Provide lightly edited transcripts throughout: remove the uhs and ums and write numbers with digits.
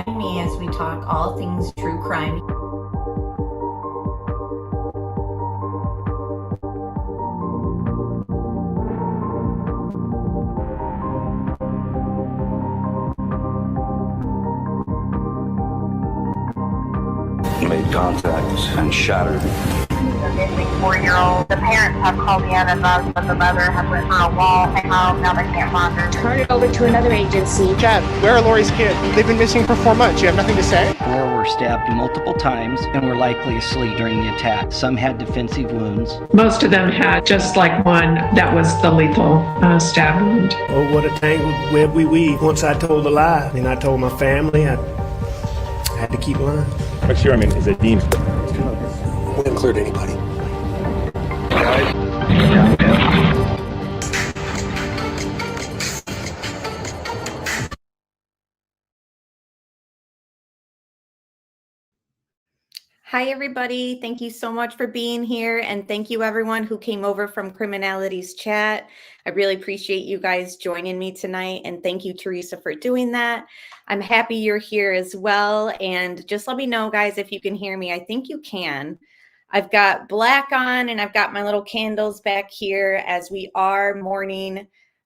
Join me as we talk all things true crime. Made contact and shattered. The missing 4-year-old. The parents have called in and that the mother has went through a wall and now they can't find her. Turn it over to another agency. Chad, where are Lori's kids? They've been missing for 4 months. You have nothing to say? 4 were stabbed multiple times and were likely asleep during the attack. Some had defensive wounds. Most of them had just like one that was the lethal stab wound. Oh, what a tangled web we weave. Once I told a lie, and I told my family, I had to keep lying. What's your, is it deemed? We didn't clear to anybody. Hi, everybody. Thank you so much for being here. And thank you, everyone who came over from Criminalities Chat. I really appreciate you guys joining me tonight. And thank you, Teresa, for doing that. I'm happy you're here as well. And just let me know, guys, if you can hear me. I think you can. I've got black on and I've got my little candles back here as we are mourning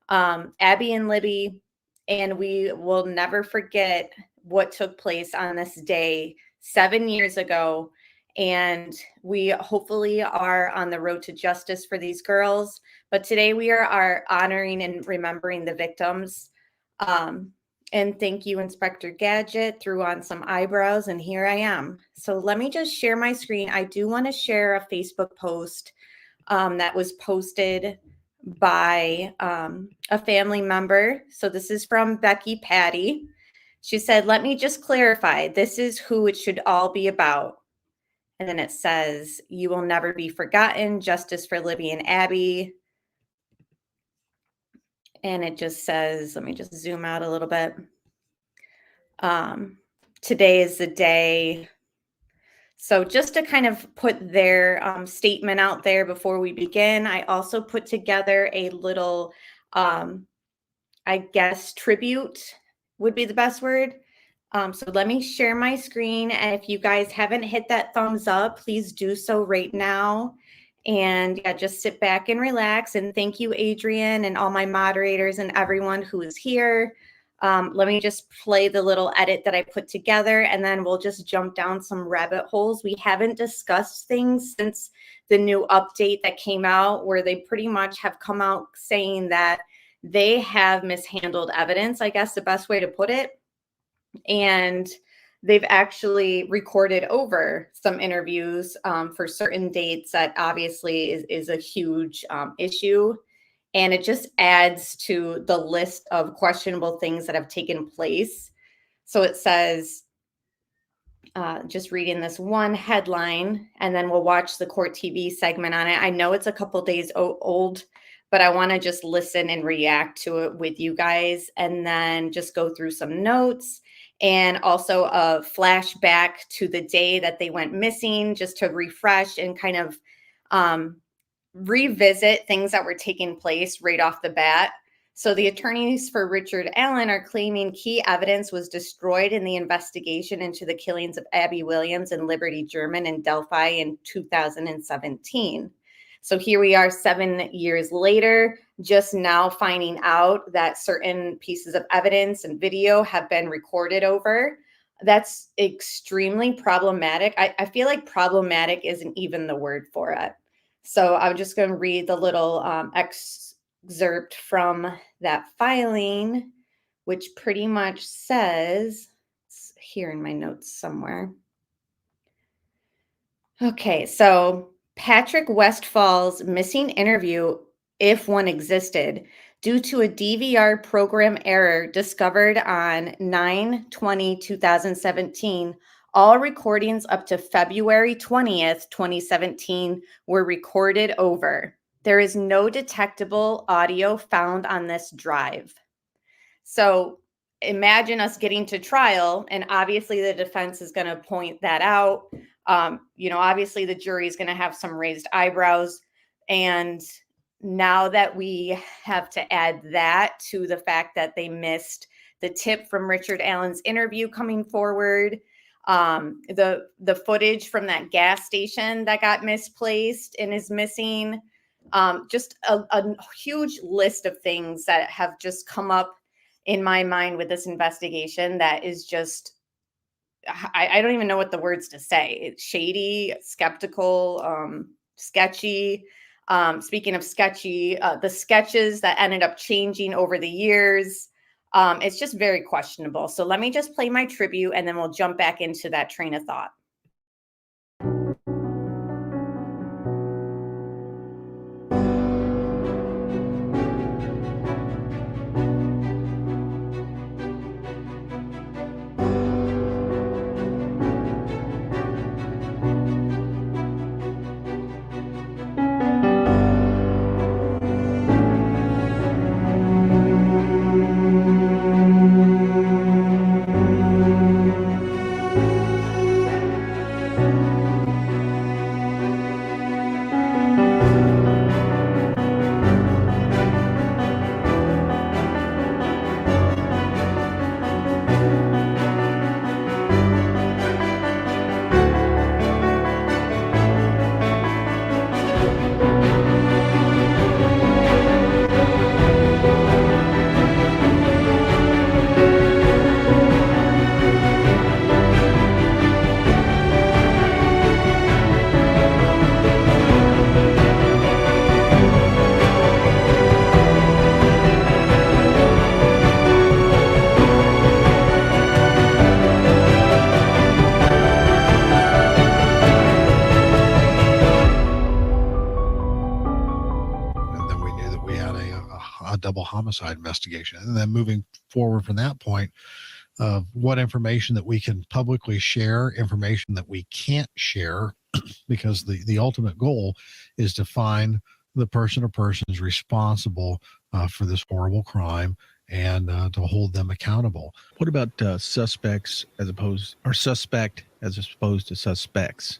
Abby and Libby. And we will never forget what took place on this day 7 years ago. And we hopefully are on the road to justice for these girls. But today we are honoring and remembering the victims. And thank you, Inspector Gadget, threw on some eyebrows, and here I am. So let me just share my screen. I do want to share a Facebook post that was posted by a family member. So this is from Becky Patty. She said, "Let me just clarify, this is who it should all be about." And then it says, "You will never be forgotten, justice for Libby and Abby." And it just says, let me just zoom out a little bit. Today is the day. So just to kind of put their statement out there before we begin, I also put together a little, I guess, tribute would be the best word. So let me share my screen. And if you guys haven't hit that thumbs up, please do so right now. And yeah, just sit back and relax. And thank you, Adrian, and all my moderators and everyone who is here. Let me just play the little edit that I put together, and then we'll just jump down some rabbit holes. We haven't discussed things since the new update that came out, where they pretty much have come out saying that they have mishandled evidence, I guess the best way to put it. And they've actually recorded over some interviews for certain dates that obviously is a huge issue. And it just adds to the list of questionable things that have taken place. So it says, just reading this one headline, and then we'll watch the Court TV segment on it. I know it's a couple days old, but I want to just listen and react to it with you guys, and then just go through some notes. And also a flashback to the day that they went missing, just to refresh and kind of revisit things that were taking place right off the bat. So the attorneys for Richard Allen are claiming key evidence was destroyed in the investigation into the killings of Abby Williams and Liberty German in Delphi in 2017. So here we are 7 years later, just now finding out that certain pieces of evidence and video have been recorded over. That's extremely problematic. I feel like problematic isn't even the word for it. So I'm just going to read the little excerpt from that filing, which pretty much says, it's here in my notes somewhere. Okay, so Patrick Westfall's missing interview, if one existed, due to a DVR program error discovered on 9/20/2017. All recordings up to February 20th, 2017 were recorded over. There is no detectable audio found on this drive. So imagine us getting to trial, and obviously the defense is going to point that out. Obviously the jury is going to have some raised eyebrows. And now that we have to add that to the fact that they missed the tip from Richard Allen's interview coming forward, the footage from that gas station that got misplaced and is missing, just a huge list of things that have just come up in my mind with this investigation that is just, I don't even know what the words to say. It's shady, skeptical, sketchy. Speaking of sketchy, the sketches that ended up changing over the years, it's just very questionable. So let me just play my tribute and then we'll jump back into that train of thought. double homicide investigation. And then moving forward from that point, what information that we can publicly share, information that we can't share, because the ultimate goal is to find the person or persons responsible for this horrible crime and to hold them accountable. What about suspect as opposed to suspects?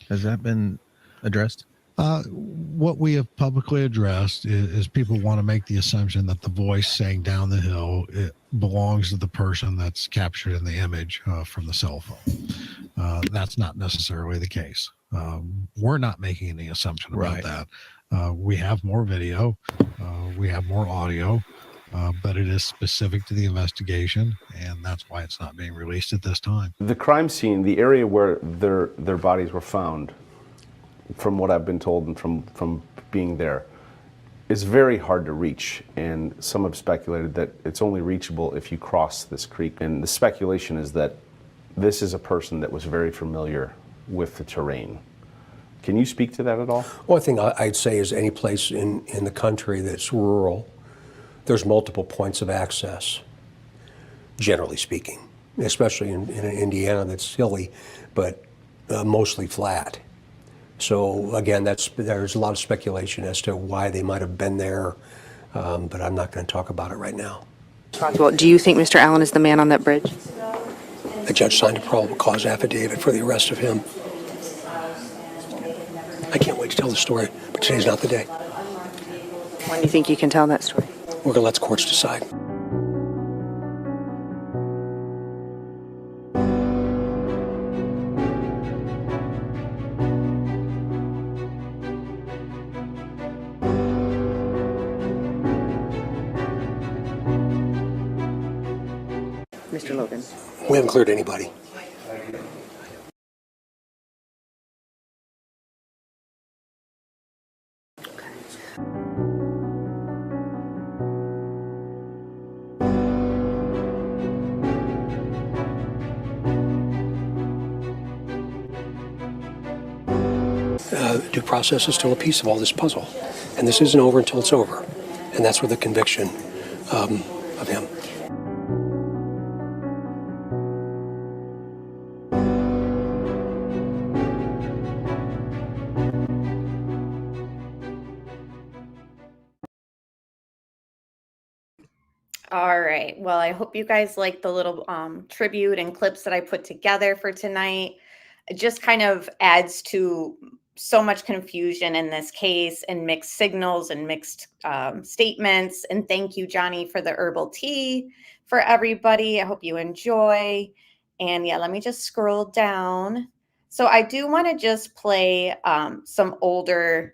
Has that been addressed? What we have publicly addressed is people want to make the assumption that the voice saying down the hill, it belongs to the person that's captured in the image from the cell phone. That's not necessarily the case. We're not making any assumption about that. We have more video, we have more audio, but it is specific to the investigation, and that's why it's not being released at this time. The crime scene, the area where their bodies were found, from what I've been told and from being there, is very hard to reach, and some have speculated that it's only reachable if you cross this creek. And the speculation is that this is a person that was very familiar with the terrain. Can you speak to that at all? One thing I'd say is any place in the country that's rural, there's multiple points of access, generally speaking, especially in Indiana that's hilly, but mostly flat. So again, there's a lot of speculation as to why they might have been there, but I'm not going to talk about it right now. Well, do you think Mr. Allen is the man on that bridge? The judge signed a probable cause affidavit for the arrest of him. I can't wait to tell the story, but today's not the day. When do you think you can tell that story? We're going to let the courts decide. Mr. Logan. We haven't cleared anybody. Due process is still a piece of all this puzzle, and this isn't over until it's over, and that's where the conviction of him. All right. Well, I hope you guys like the little tribute and clips that I put together for tonight. It just kind of adds to so much confusion in this case and mixed signals and mixed statements. And thank you, Johnny, for the herbal tea for everybody. I hope you enjoy. And yeah, let me just scroll down. So I do want to just play an older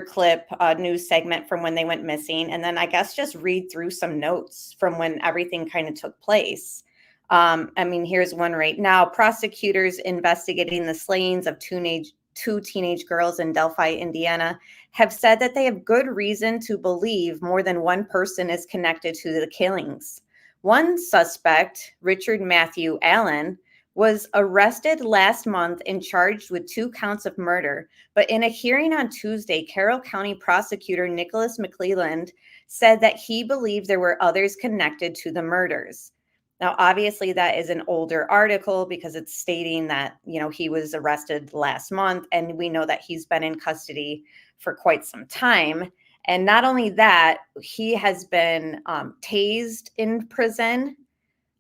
clip, news segment from when they went missing. And then I guess just read through some notes from when everything kind of took place. I mean, here's one right now. Prosecutors investigating the slayings of two teenage girls in Delphi, Indiana, have said that they have good reason to believe more than one person is connected to the killings. One suspect, Richard Matthew Allen, was arrested last month and charged with 2 counts of murder. But in a hearing on Tuesday, Carroll County prosecutor Nicholas McClelland said that he believed there were others connected to the murders. Now, obviously, that is an older article because it's stating that, he was arrested last month, and we know that he's been in custody for quite some time. And not only that, he has been tased in prison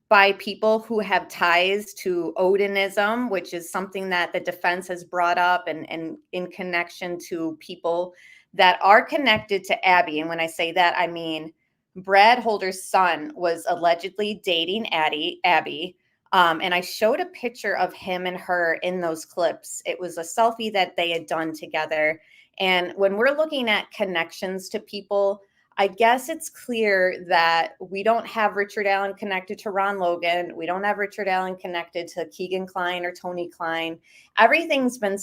by people who have ties to Odinism, which is something that the defense has brought up and in connection to people that are connected to Abby. And when I say that, I mean Brad Holder's son was allegedly dating Abby. And I showed a picture of him and her in those clips. It was a selfie that they had done together. And when we're looking at connections to people, I guess it's clear that we don't have Richard Allen connected to Ron Logan. We don't have Richard Allen connected to Keegan Kline or Tony Kline. Everything's been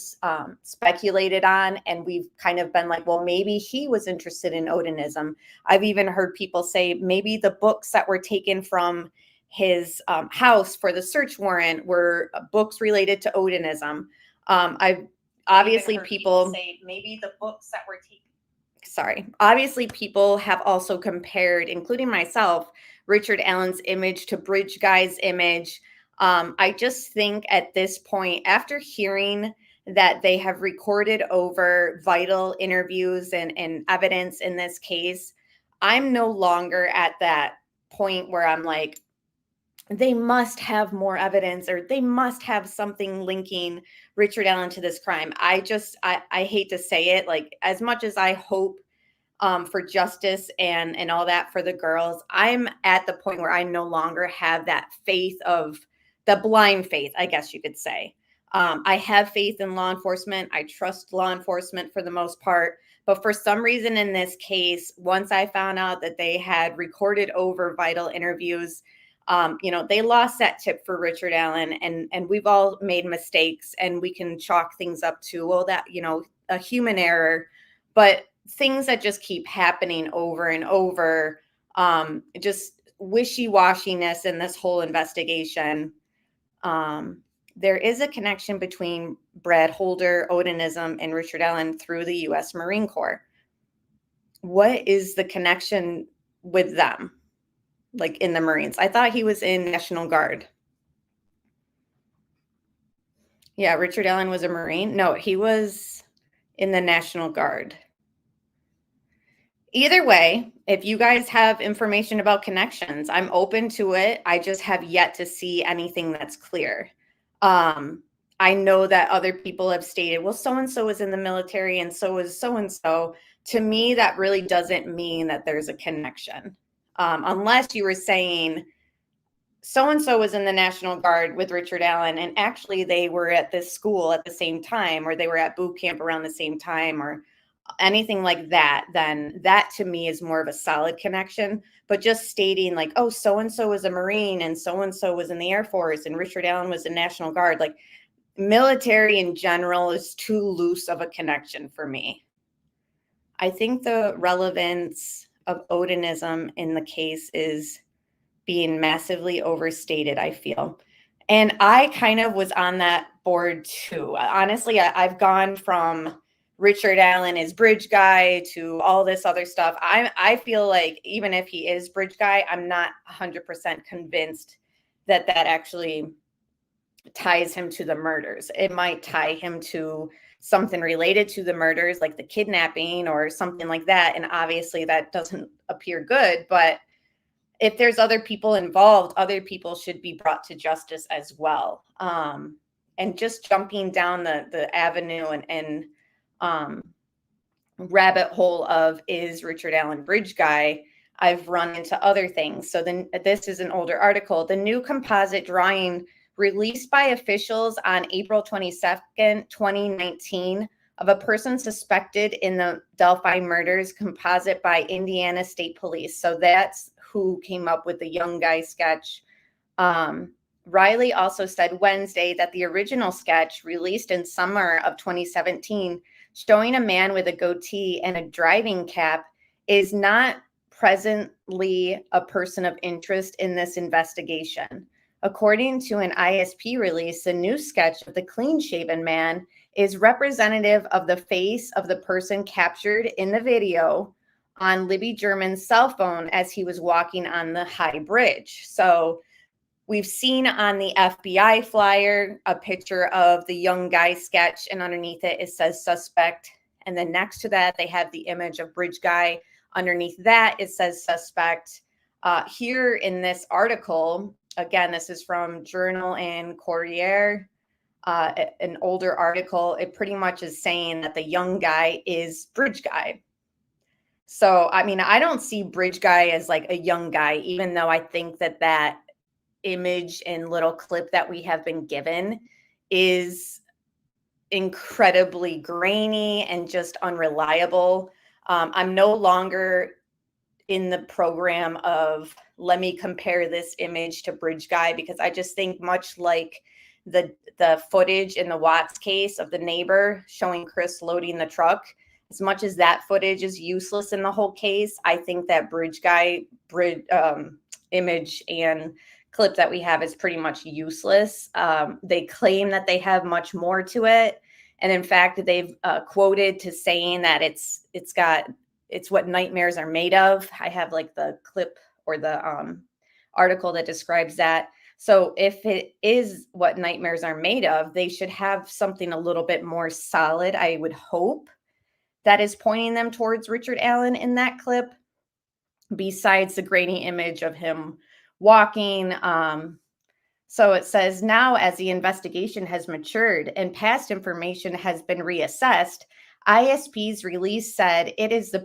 speculated on, and we've kind of been like, well, maybe he was interested in Odinism. I've even heard people say maybe the books that were taken from his house for the search warrant were books related to Odinism. Obviously people say maybe the books that were taken. Obviously, people have also compared, including myself, Richard Allen's image to Bridge Guy's image. I just think at this point, after hearing that they have recorded over vital interviews and evidence in this case, I'm no longer at that point where I'm like, they must have more evidence or they must have something linking Richard Allen to this crime. I hate to say it, like, as much as I hope for justice and all that for the girls, I'm at the point where I no longer have that faith of the blind faith, I guess you could say. I have faith in law enforcement. I trust law enforcement for the most part. But for some reason in this case, once I found out that they had recorded over vital interviews, they lost that tip for Richard Allen, and we've all made mistakes, and we can chalk things up to, well, that, a human error, but things that just keep happening over and over, just wishy-washiness in this whole investigation. There is a connection between Brad Holder, Odinism, and Richard Allen through the U.S. Marine Corps. What is the connection with them? Like in the Marines? I thought he was in National Guard. Yeah, Richard Allen was a Marine. No, he was in the National Guard. Either way, if you guys have information about connections, I'm open to it. I just have yet to see anything that's clear. I know that other people have stated, well, so-and-so is in the military and so is so-and-so. To me, that really doesn't mean that there's a connection. Unless you were saying so-and-so was in the National Guard with Richard Allen, and actually they were at this school at the same time, or they were at boot camp around the same time, or anything like that, then that to me is more of a solid connection. But just stating like, oh, so-and-so was a Marine and so-and-so was in the Air Force and Richard Allen was in National Guard, like military in general is too loose of a connection for me. I think the relevance of Odinism in the case is being massively overstated, I feel. And I kind of was on that board too. Honestly, I've gone from Richard Allen is Bridge Guy to all this other stuff. I feel like even if he is Bridge Guy, I'm not 100% convinced that actually ties him to the murders. It might tie him to something related to the murders, like the kidnapping or something like that. And obviously that doesn't appear good, but if there's other people involved, other people should be brought to justice as well. and just jumping down the avenue and rabbit hole of, is Richard Allen bridge guy, I've run into other things. So then this is an older article. The new composite drawing released by officials on April 22nd, 2019, of a person suspected in the Delphi murders, composite by Indiana State Police. So that's who came up with the young guy sketch. Riley also said Wednesday that the original sketch, released in summer of 2017, showing a man with a goatee and a driving cap, is not presently a person of interest in this investigation. According to an ISP release, the new sketch of the clean-shaven man is representative of the face of the person captured in the video on Libby German's cell phone as he was walking on the high bridge. So we've seen on the FBI flyer a picture of the young guy sketch, and underneath it, it says suspect. And then next to that, they have the image of bridge guy. Underneath that, it says suspect. Here in this article, again, this is from Journal and Courier, an older article. It pretty much is saying that the young guy is bridge guy. So, I mean, I don't see bridge guy as like a young guy, even though I think that that image and little clip that we have been given is incredibly grainy and just unreliable. I'm no longer in the program of, let me compare this image to bridge guy, because I just think, much like the footage in the Watts case of the neighbor showing Chris loading the truck, as much as that footage is useless in the whole case, I think that bridge guy image and clip that we have is pretty much useless. They claim that they have much more to it, and in fact, they've quoted to saying that it's what nightmares are made of. I have like the clip or the article that describes that. So if it is what nightmares are made of, they should have something a little bit more solid, I would hope, that is pointing them towards Richard Allen in that clip, besides the grainy image of him walking. So it says, now as the investigation has matured and past information has been reassessed, ISP's release said it is the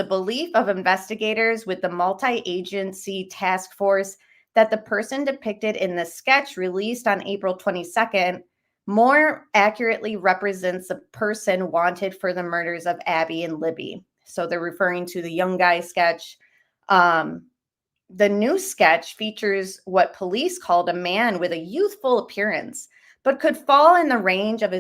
belief of investigators with the multi-agency task force that the person depicted in the sketch released on April 22nd more accurately represents the person wanted for the murders of Abby and Libby. So they're referring to the young guy sketch. The new sketch features what police called a man with a youthful appearance, but could fall in the range of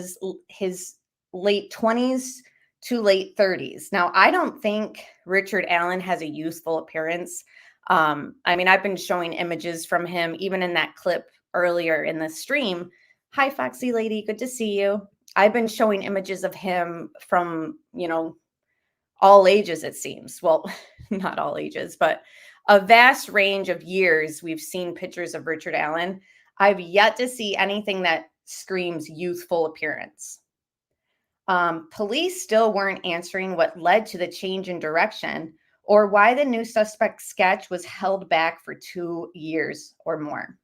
his late 20s to late 30s. Now, I don't think Richard Allen has a youthful appearance. I mean, I've been showing images from him, even in that clip earlier in the stream. Hi, Foxy Lady. Good to see you. I've been showing images of him from, all ages, it seems. Well, not all ages, but a vast range of years. We've seen pictures of Richard Allen. I've yet to see anything that screams youthful appearance. Police still weren't answering what led to the change in direction, or why the new suspect sketch was held back for 2 years or more.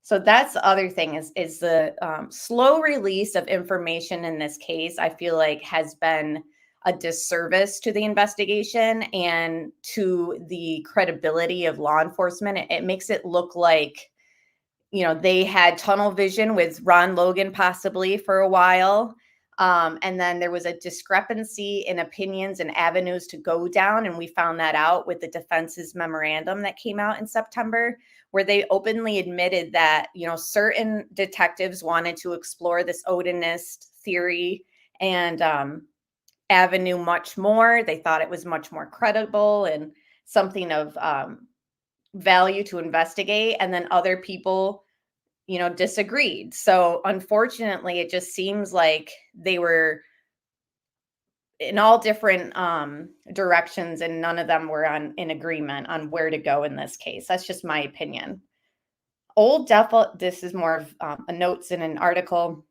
So that's the other thing, is the slow release of information in this case, I feel like, has been a disservice to the investigation and to the credibility of law enforcement. It makes it look like, they had tunnel vision with Ron Logan possibly for a while. And then there was a discrepancy in opinions and avenues to go down. And we found that out with the defense's memorandum that came out in September, where they openly admitted that, certain detectives wanted to explore this Odinist theory and avenue much more. They thought it was much more credible and something of value to investigate. And then other people, disagreed. So unfortunately, it just seems like they were in all different directions, and none of them were in agreement on where to go in this case. That's just my opinion. Old Delphi, this is more of a notes in an article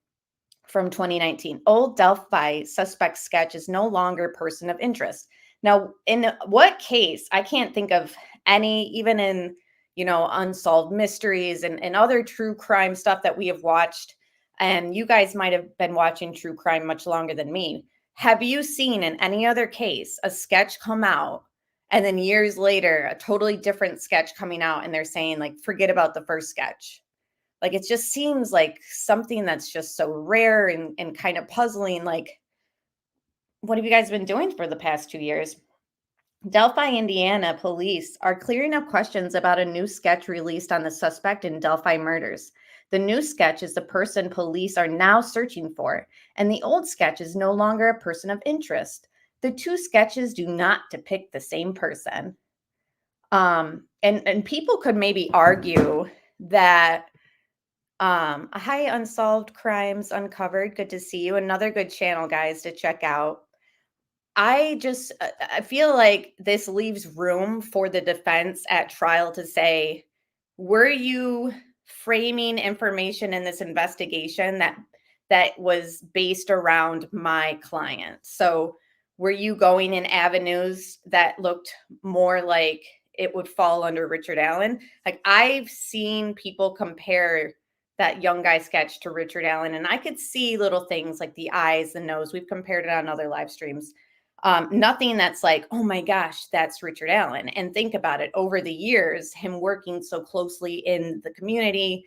from 2019. Old Delphi suspect sketch is no longer person of interest. Now, in what case? I can't think of any, even in unsolved mysteries and other true crime stuff that we have watched and you guys might have been watching true crime much longer than me. Have you seen in any other case a sketch come out and then years later a totally different sketch coming out and they're saying like, forget about the first sketch? Like, it just seems like something that's just so rare and kind of puzzling. Like, what have you guys been doing for the past 2 years? Delphi, Indiana police are clearing up questions about a new sketch released on the suspect in Delphi murders. The new sketch is the person police are now searching for, and the old sketch is no longer a person of interest. The two sketches do not depict the same person. And people could maybe argue that hi, Unsolved Crimes Uncovered. Good to see you. Another good channel, guys, to check out. I feel like this leaves room for the defense at trial to say, were you framing information in this investigation that was based around my client? So were you going in avenues that looked more like it would fall under Richard Allen? Like, I've seen people compare that young guy sketch to Richard Allen, and I could see little things like the eyes, the nose. We've compared it on other live streams. Nothing that's like, oh my gosh, that's Richard Allen. And think about it, over the years, him working so closely in the community,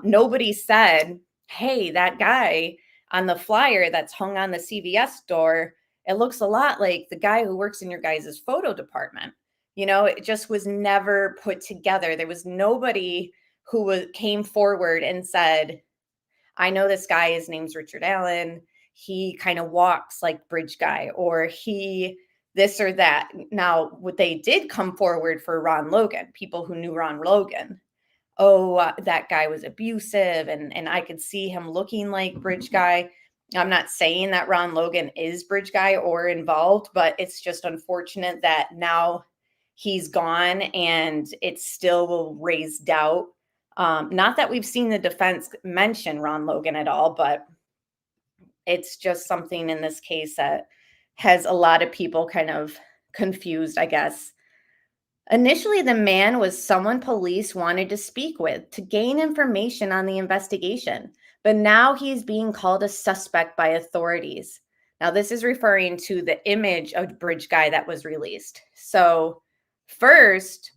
nobody said, hey, that guy on the flyer that's hung on the CVS door, it looks a lot like the guy who works in your guys' photo department. You know, it just was never put together. There was nobody who came forward and said, I know this guy, his name's Richard Allen. He kind of walks like Bridge Guy, or he this or that. Now, what they did come forward for Ron Logan, people who knew Ron Logan. Oh, that guy was abusive, and I could see him looking like Bridge Guy. I'm not saying that Ron Logan is Bridge Guy or involved, but it's just unfortunate that now he's gone and it still will raise doubt. Not that we've seen the defense mention Ron Logan at all, but it's just something in this case that has a lot of people kind of confused, I guess. Initially, the man was someone police wanted to speak with to gain information on the investigation, but now he's being called a suspect by authorities. Now, this is referring to the image of Bridge Guy that was released. So first,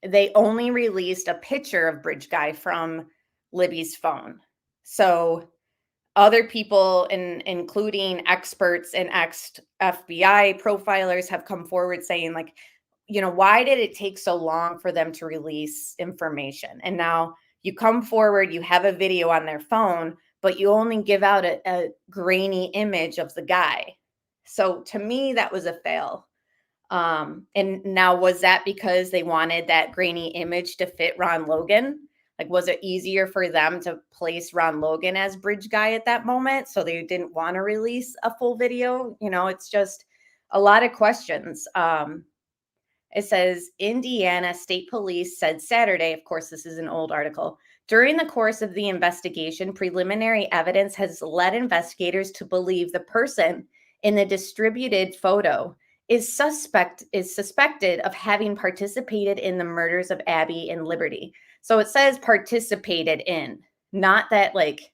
they only released a picture of Bridge Guy from Libby's phone. So other people, including experts and ex-FBI profilers, have come forward saying, like, you know, why did it take so long for them to release information? And now you come forward, you have a video on their phone, but you only give out a grainy image of the guy. So to me, that was a fail. And now, was that because they wanted that grainy image to fit Ron Logan? Like, was it easier for them to place Ron Logan as Bridge Guy at that moment, so they didn't want to release a full video? You know, it's just a lot of questions. It says, Indiana State Police said Saturday, of course, this is an old article, during the course of the investigation, preliminary evidence has led investigators to believe the person in the distributed photo is suspected of having participated in the murders of Abby and Liberty. So it says participated in, not that like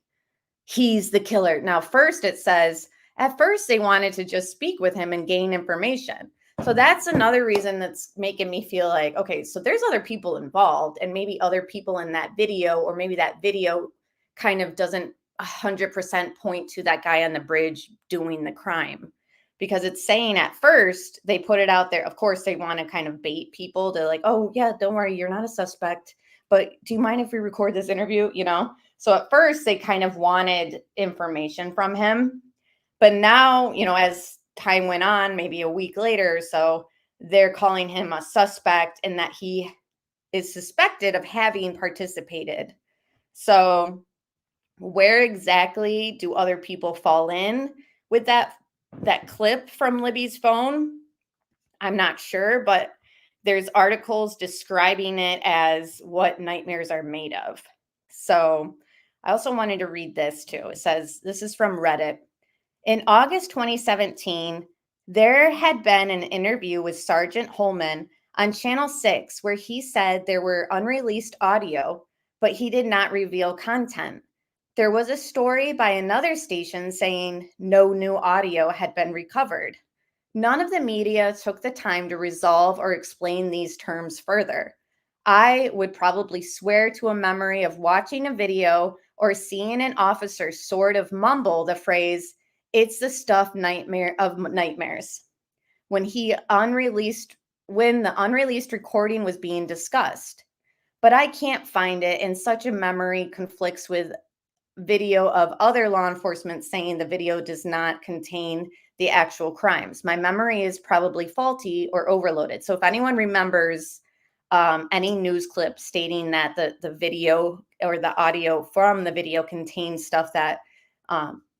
he's the killer. Now, first it says, at first they wanted to just speak with him and gain information. So that's another reason that's making me feel like, okay, so there's other people involved, and maybe other people in that video, or maybe that video kind of doesn't 100% point to that guy on the bridge doing the crime. Because it's saying at first they put it out there. Of course, they want to kind of bait people to like, oh yeah, don't worry, you're not a suspect, but do you mind if we record this interview? You know? So at first they kind of wanted information from him, but now, you know, as time went on, maybe a week later or so, they're calling him a suspect and that he is suspected of having participated. So where exactly do other people fall in with that clip from Libby's phone? I'm not sure, but there's articles describing it as what nightmares are made of. So I also wanted to read this too. It says, this is from Reddit. In August 2017, there had been an interview with Sergeant Holman on Channel 6 where he said there were unreleased audio, but he did not reveal content. There was a story by another station saying no new audio had been recovered. None of the media took the time to resolve or explain these terms further. I would probably swear to a memory of watching a video or seeing an officer sort of mumble the phrase, "It's the stuff nightmare of nightmares," when the unreleased recording was being discussed. But I can't find it, and such a memory conflicts with video of other law enforcement saying the video does not contain the actual crimes. My memory is probably faulty or overloaded. So if anyone remembers any news clip stating that the video or the audio from the video contains stuff that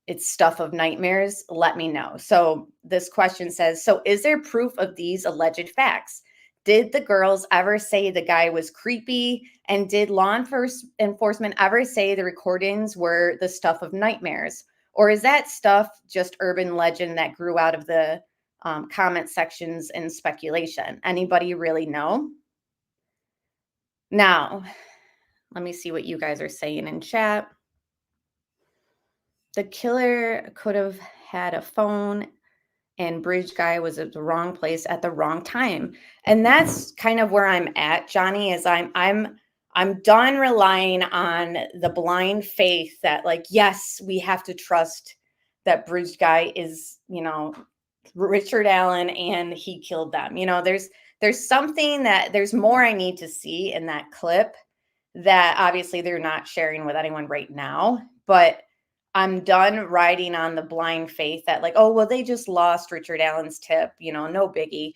it's stuff of nightmares, let me know. So this question says, so is there proof of these alleged facts? Did the girls ever say the guy was creepy? And did law enforcement ever say the recordings were the stuff of nightmares? Or is that stuff just urban legend that grew out of the comment sections and speculation? Anybody really know? Now, let me see what you guys are saying in chat. The killer could have had a phone, and bridge guy was at the wrong place at the wrong time. And that's kind of where I'm at, Johnny, is I'm done relying on the blind faith that, like, yes, we have to trust that bridge guy is, Richard Allen and he killed them. There's something there's more I need to see in that clip that obviously they're not sharing with anyone right now, but I'm done riding on the blind faith that, like, oh, well, they just lost Richard Allen's tip, no biggie.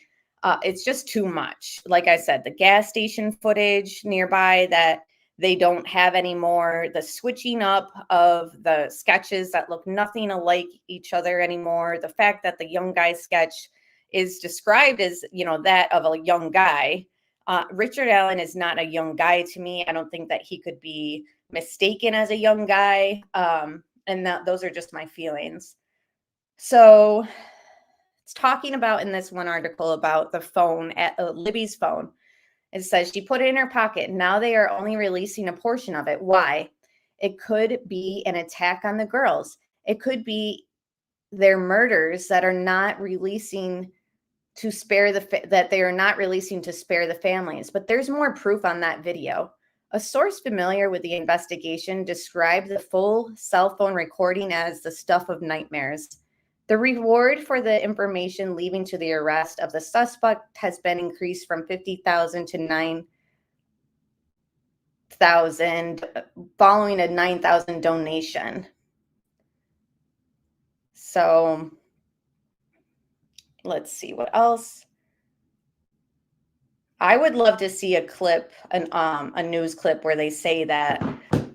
It's just too much. Like I said, the gas station footage nearby that they don't have anymore, the switching up of the sketches that look nothing alike each other anymore, the fact that the young guy sketch is described as, that of a young guy. Richard Allen is not a young guy to me. I don't think that he could be mistaken as a young guy. And those are just my feelings. So it's talking about in this one article about the phone, at Libby's phone. It says she put it in her pocket. Now they are only releasing a portion of it. Why? It could be an attack on the girls. It could be their murders that are not releasing to spare that they are not releasing to spare the families. But there's more proof on that video. A source familiar with the investigation described the full cell phone recording as the stuff of nightmares. The reward for the information leading to the arrest of the suspect has been increased from $50,000 to $9,000 following a $9,000 donation. So let's see what else. I would love to see a clip, a news clip where they say that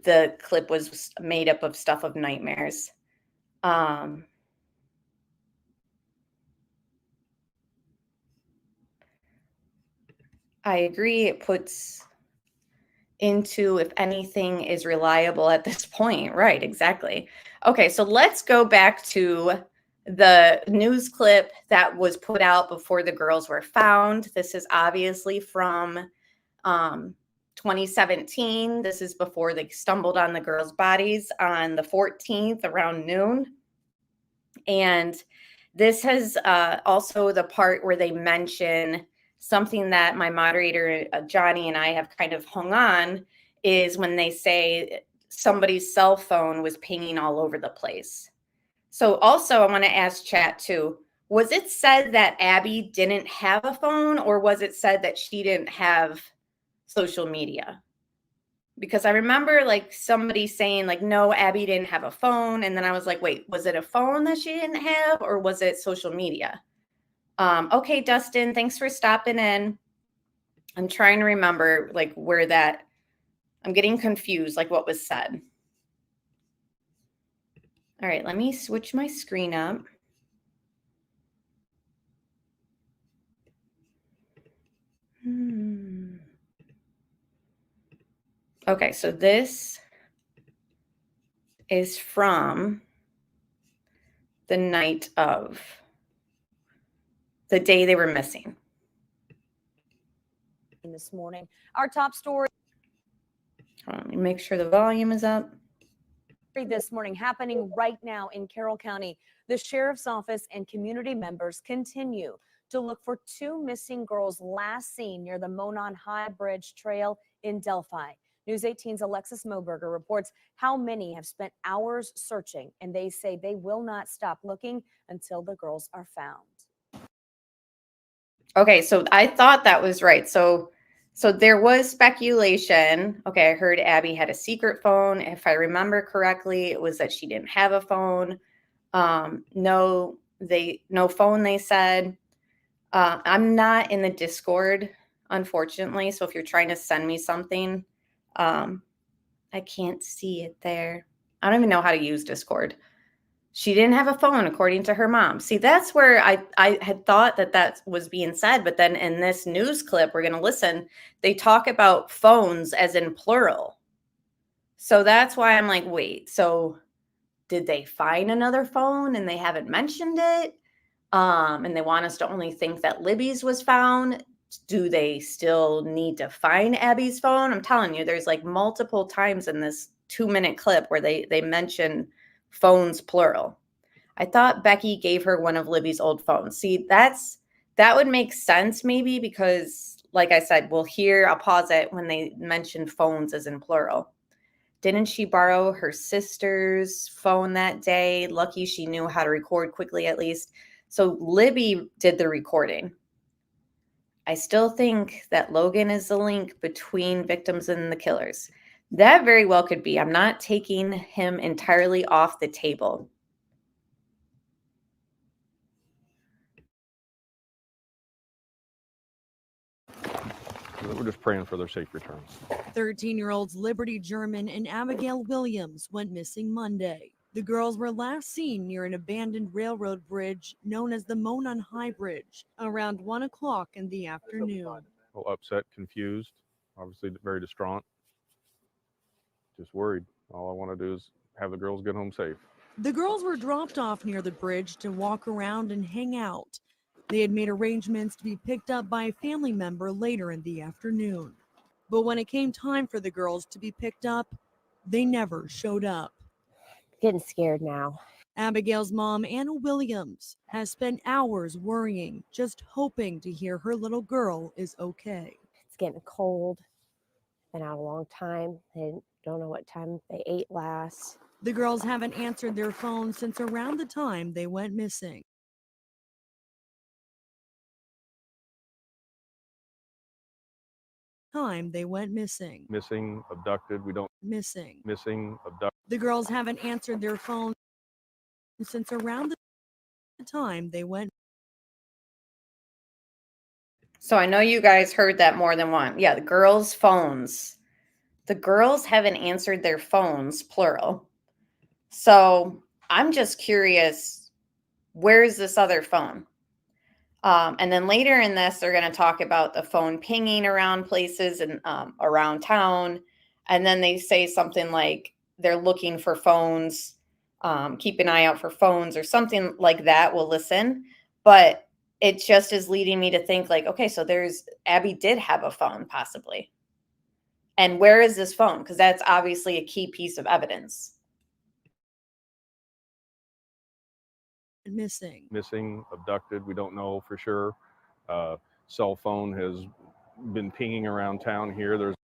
the clip was made up of stuff of nightmares. I agree. It puts into if anything is reliable at this point. Right, exactly. Okay, so let's go back to the news clip that was put out before the girls were found. This is obviously from 2017. This is before they stumbled on the girls' bodies on the 14th around noon. And this has also the part where they mention something that my moderator, Johnny, and I have kind of hung on, is when they say somebody's cell phone was pinging all over the place. So also I want to ask chat too, was it said that Abby didn't have a phone, or was it said that she didn't have social media? Because I remember like somebody saying like, no, Abby didn't have a phone. And then I was like, wait, was it a phone that she didn't have, or was it social media? Okay, Dustin, thanks for stopping in. I'm trying to remember like where that, I'm getting confused, like what was said. All right, let me switch my screen up. Okay, so this is from the night of the day they were missing. This morning, our top story. Let me make sure the volume is up. This morning, happening right now in Carroll County. The sheriff's office and community members continue to look for 2 missing girls last seen near the Monon High Bridge Trail in Delphi. News 18's Alexis Moberger reports how many have spent hours searching, and they say they will not stop looking until the girls are found. Okay, so I thought that was right. So there was speculation. Okay, I heard Abby had a secret phone. If I remember correctly, it was that she didn't have a phone. No phone, they said. I'm not in the Discord, unfortunately. So if you're trying to send me something, I can't see it there. I don't even know how to use Discord. She didn't have a phone, according to her mom. See, that's where I had thought that was being said. But then in this news clip, we're going to listen, they talk about phones as in plural. So that's why I'm like, wait, so did they find another phone and they haven't mentioned it? And they want us to only think that Libby's was found. Do they still need to find Abby's phone? I'm telling you, there's like multiple times in this 2-minute clip where they mention phones plural. I thought Becky gave her one of Libby's old phones. See, that would make sense maybe because, like I said, I'll pause it when they mention phones as in plural. Didn't she borrow her sister's phone that day? Lucky she knew how to record quickly at least. So Libby did the recording. I still think that Logan is the link between victims and the killers. That very well could be. I'm not taking him entirely off the table. We're just praying for their safe return. 13-year-olds Liberty German and Abigail Williams went missing Monday. The girls were last seen near an abandoned railroad bridge known as the Monon High Bridge around 1 o'clock in the afternoon. A little upset, confused, obviously very distraught, just worried. All I want to do is have the girls get home safe. The girls were dropped off near the bridge to walk around and hang out. They had made arrangements to be picked up by a family member later in the afternoon. But when it came time for the girls to be picked up, they never showed up. Getting scared now. Abigail's mom, Anna Williams, has spent hours worrying, just hoping to hear her little girl is okay. It's getting cold. Been out a long time. They don't know what time they ate last. The girls haven't answered their phones since around the time they went missing. Missing, abducted, we don't. Missing, abducted. The girls haven't answered their phones since around the time they went. So I know you guys heard that more than one. Yeah, the girls' phones. The girls haven't answered their phones, plural. So I'm just curious, where is this other phone? And then later in this, they're going to talk about the phone pinging around places and around town. And then they say something like they're looking for phones, keep an eye out for phones or something like that. We'll listen. But it just is leading me to think like, okay, so Abby did have a phone possibly. And where is this phone? Because that's obviously a key piece of evidence. Missing, abducted, we don't know for sure. Cell phone has been pinging around town here.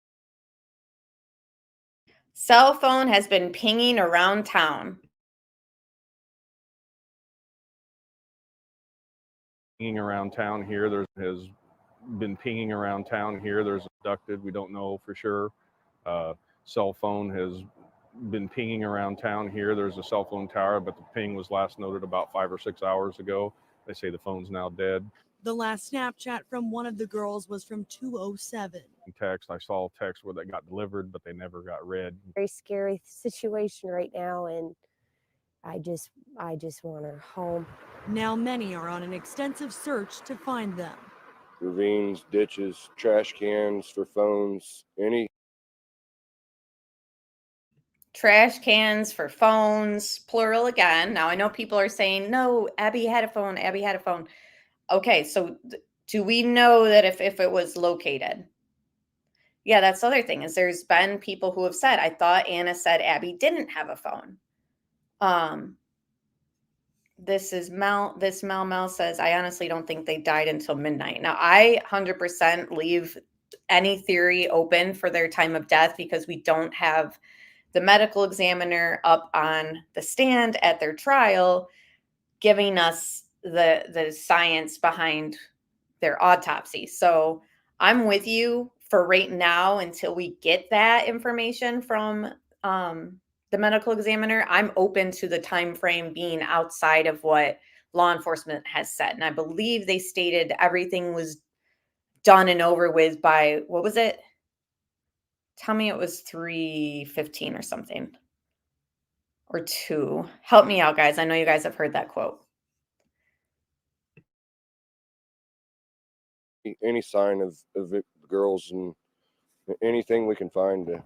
Cell phone has been pinging around town. Pinging around town here. Has been pinging around town here. There's abducted, we don't know for sure. Cell phone has been pinging around town here. There's a cell phone tower, but the ping was last noted about 5 or 6 hours ago. They say the phone's now dead. The last Snapchat from one of the girls was from 2:07. I saw a text where they got delivered, but they never got read. Very scary situation right now, and I just want her home. Now many are on an extensive search to find them. Ravines, ditches, trash cans for phones, Trash cans for phones, plural again. Now I know people are saying, no, Abby had a phone. Abby had a phone. Okay, so do we know that if it was located? Yeah, that's the other thing is there's been people who have said, I thought Anna said Abby didn't have a phone. This is Mel. This Mel says, I honestly don't think they died until midnight. Now, I 100% leave any theory open for their time of death because we don't have the medical examiner up on the stand at their trial giving us the science behind their autopsy. So I'm with you for right now until we get that information from the medical examiner. I'm open to the time frame being outside of what law enforcement has said. And I believe they stated everything was done and over with by, what was it? Tell me it was 3:15 or something. Or 2. Help me out, guys. I know you guys have heard that quote. Any sign of it, girls, and anything we can find to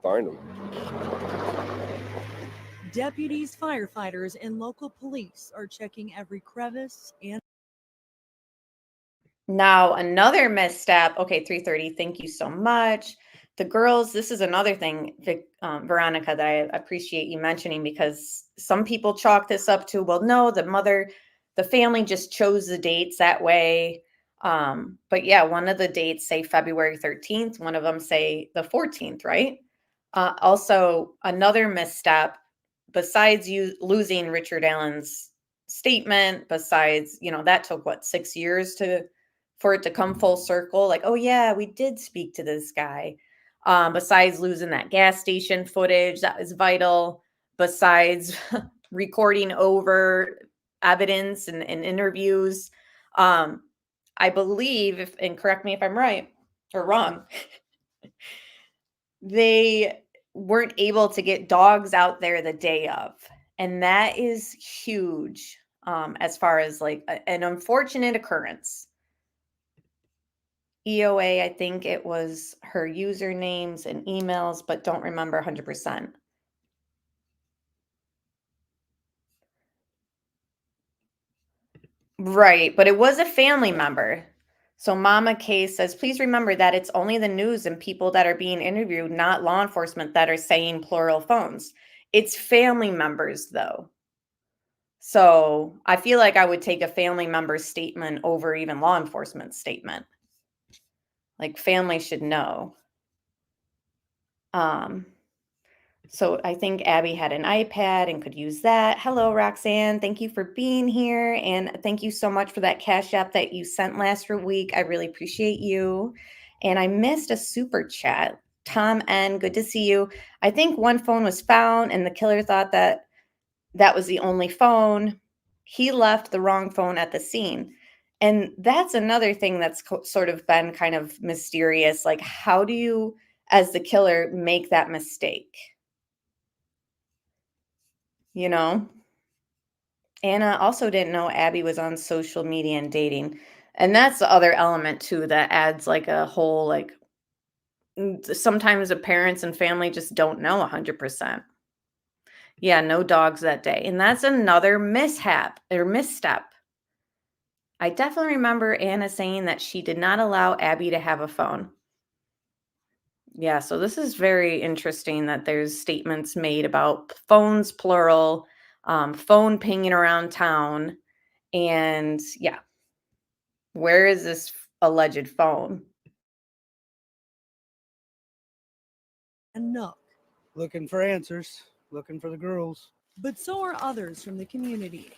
find them. Deputies, firefighters, and local police are checking every crevice and Now, another misstep. Okay, 3:30. Thank you so much. The girls, this is another thing, Veronica, that I appreciate you mentioning because some people chalk this up to, well, no, the family just chose the dates that way. But yeah, one of the dates say February 13th, one of them say the 14th, right? Also, another misstep, besides you losing Richard Allen's statement, besides, that took what, 6 years for it to come full circle, like, oh yeah, we did speak to this guy. Besides losing that gas station footage, that was vital. Besides recording over evidence and interviews, I believe, and correct me if I'm right or wrong, they weren't able to get dogs out there the day of, and that is huge, as far as like an unfortunate occurrence. EOA, I think it was her usernames and emails, but don't remember 100%. Right, but it was a family member. So Mama K says, please remember that it's only the news and people that are being interviewed, not law enforcement, that are saying plural phones. It's family members, though. So I feel like I would take a family member's statement over even law enforcement's statement. Like, family should know. So I think Abby had an iPad and could use that. Hello, Roxanne. Thank you for being here. And thank you so much for that Cash App that you sent last week. I really appreciate you. And I missed a super chat. Tom N., good to see you. I think one phone was found and the killer thought that was the only phone. He left the wrong phone at the scene. And that's another thing that's sort of been kind of mysterious. Like, how do you, as the killer, make that mistake? Anna also didn't know Abby was on social media and dating. And that's the other element too that adds like a whole, like, sometimes the parents and family just don't know 100%. Yeah, no dogs that day. And that's another mishap or misstep. I definitely remember Anna saying that she did not allow Abby to have a phone. Yeah, so this is very interesting that there's statements made about phones, plural, phone pinging around town. And yeah, where is this alleged phone? and Nook. Looking for answers, looking for the girls. But so are others from the community.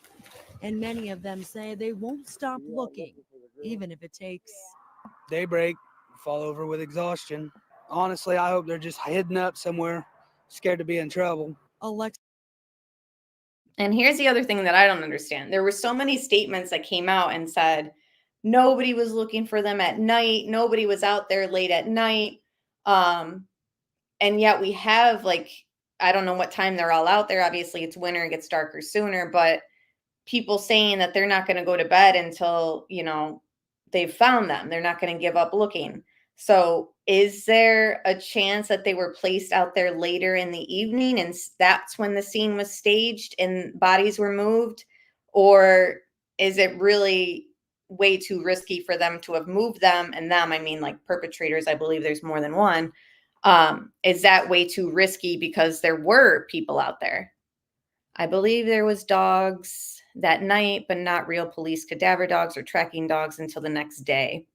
And many of them say they won't stop looking, even if it takes Daybreak, fall over with exhaustion. Honestly, I hope they're just hidden up somewhere, scared to be in trouble. And here's the other thing that I don't understand. There were so many statements that came out and said nobody was looking for them at night. Nobody was out there late at night. And yet we have, like, I don't know what time they're all out there. Obviously, it's winter, it gets darker sooner, but people saying that they're not going to go to bed until, they've found them. They're not going to give up looking. So is there a chance that they were placed out there later in the evening and that's when the scene was staged and bodies were moved? Or is it really way too risky for them to have moved them? And them, I mean, like, perpetrators, I believe there's more than one. Is that way too risky because there were people out there? I believe there was dogs that night, but not real police cadaver dogs or tracking dogs until the next day.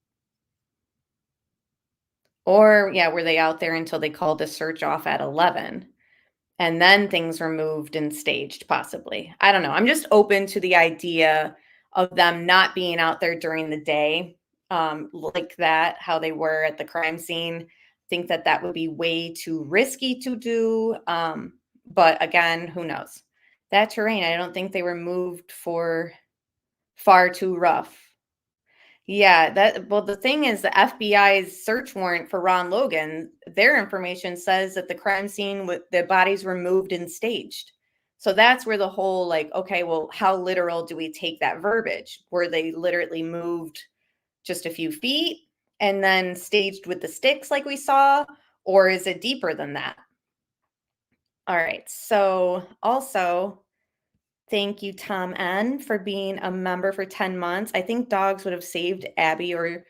Or, yeah, were they out there until they called the search off at 11? And then things were moved and staged, possibly. I don't know. I'm just open to the idea of them not being out there during the day, like that, how they were at the crime scene. Think that that would be way too risky to do. But again, who knows? That terrain, I don't think they were moved for far too rough. Yeah, well, the thing is, the FBI's search warrant for Ron Logan, their information says that the crime scene with the bodies were moved and staged. So that's where the whole like, okay, well, how literal do we take that verbiage? Were they literally moved just a few feet and then staged with the sticks like we saw? Or is it deeper than that? All right. So also, thank you, Tom N, for being a member for 10 months. I think dogs would have saved Abby or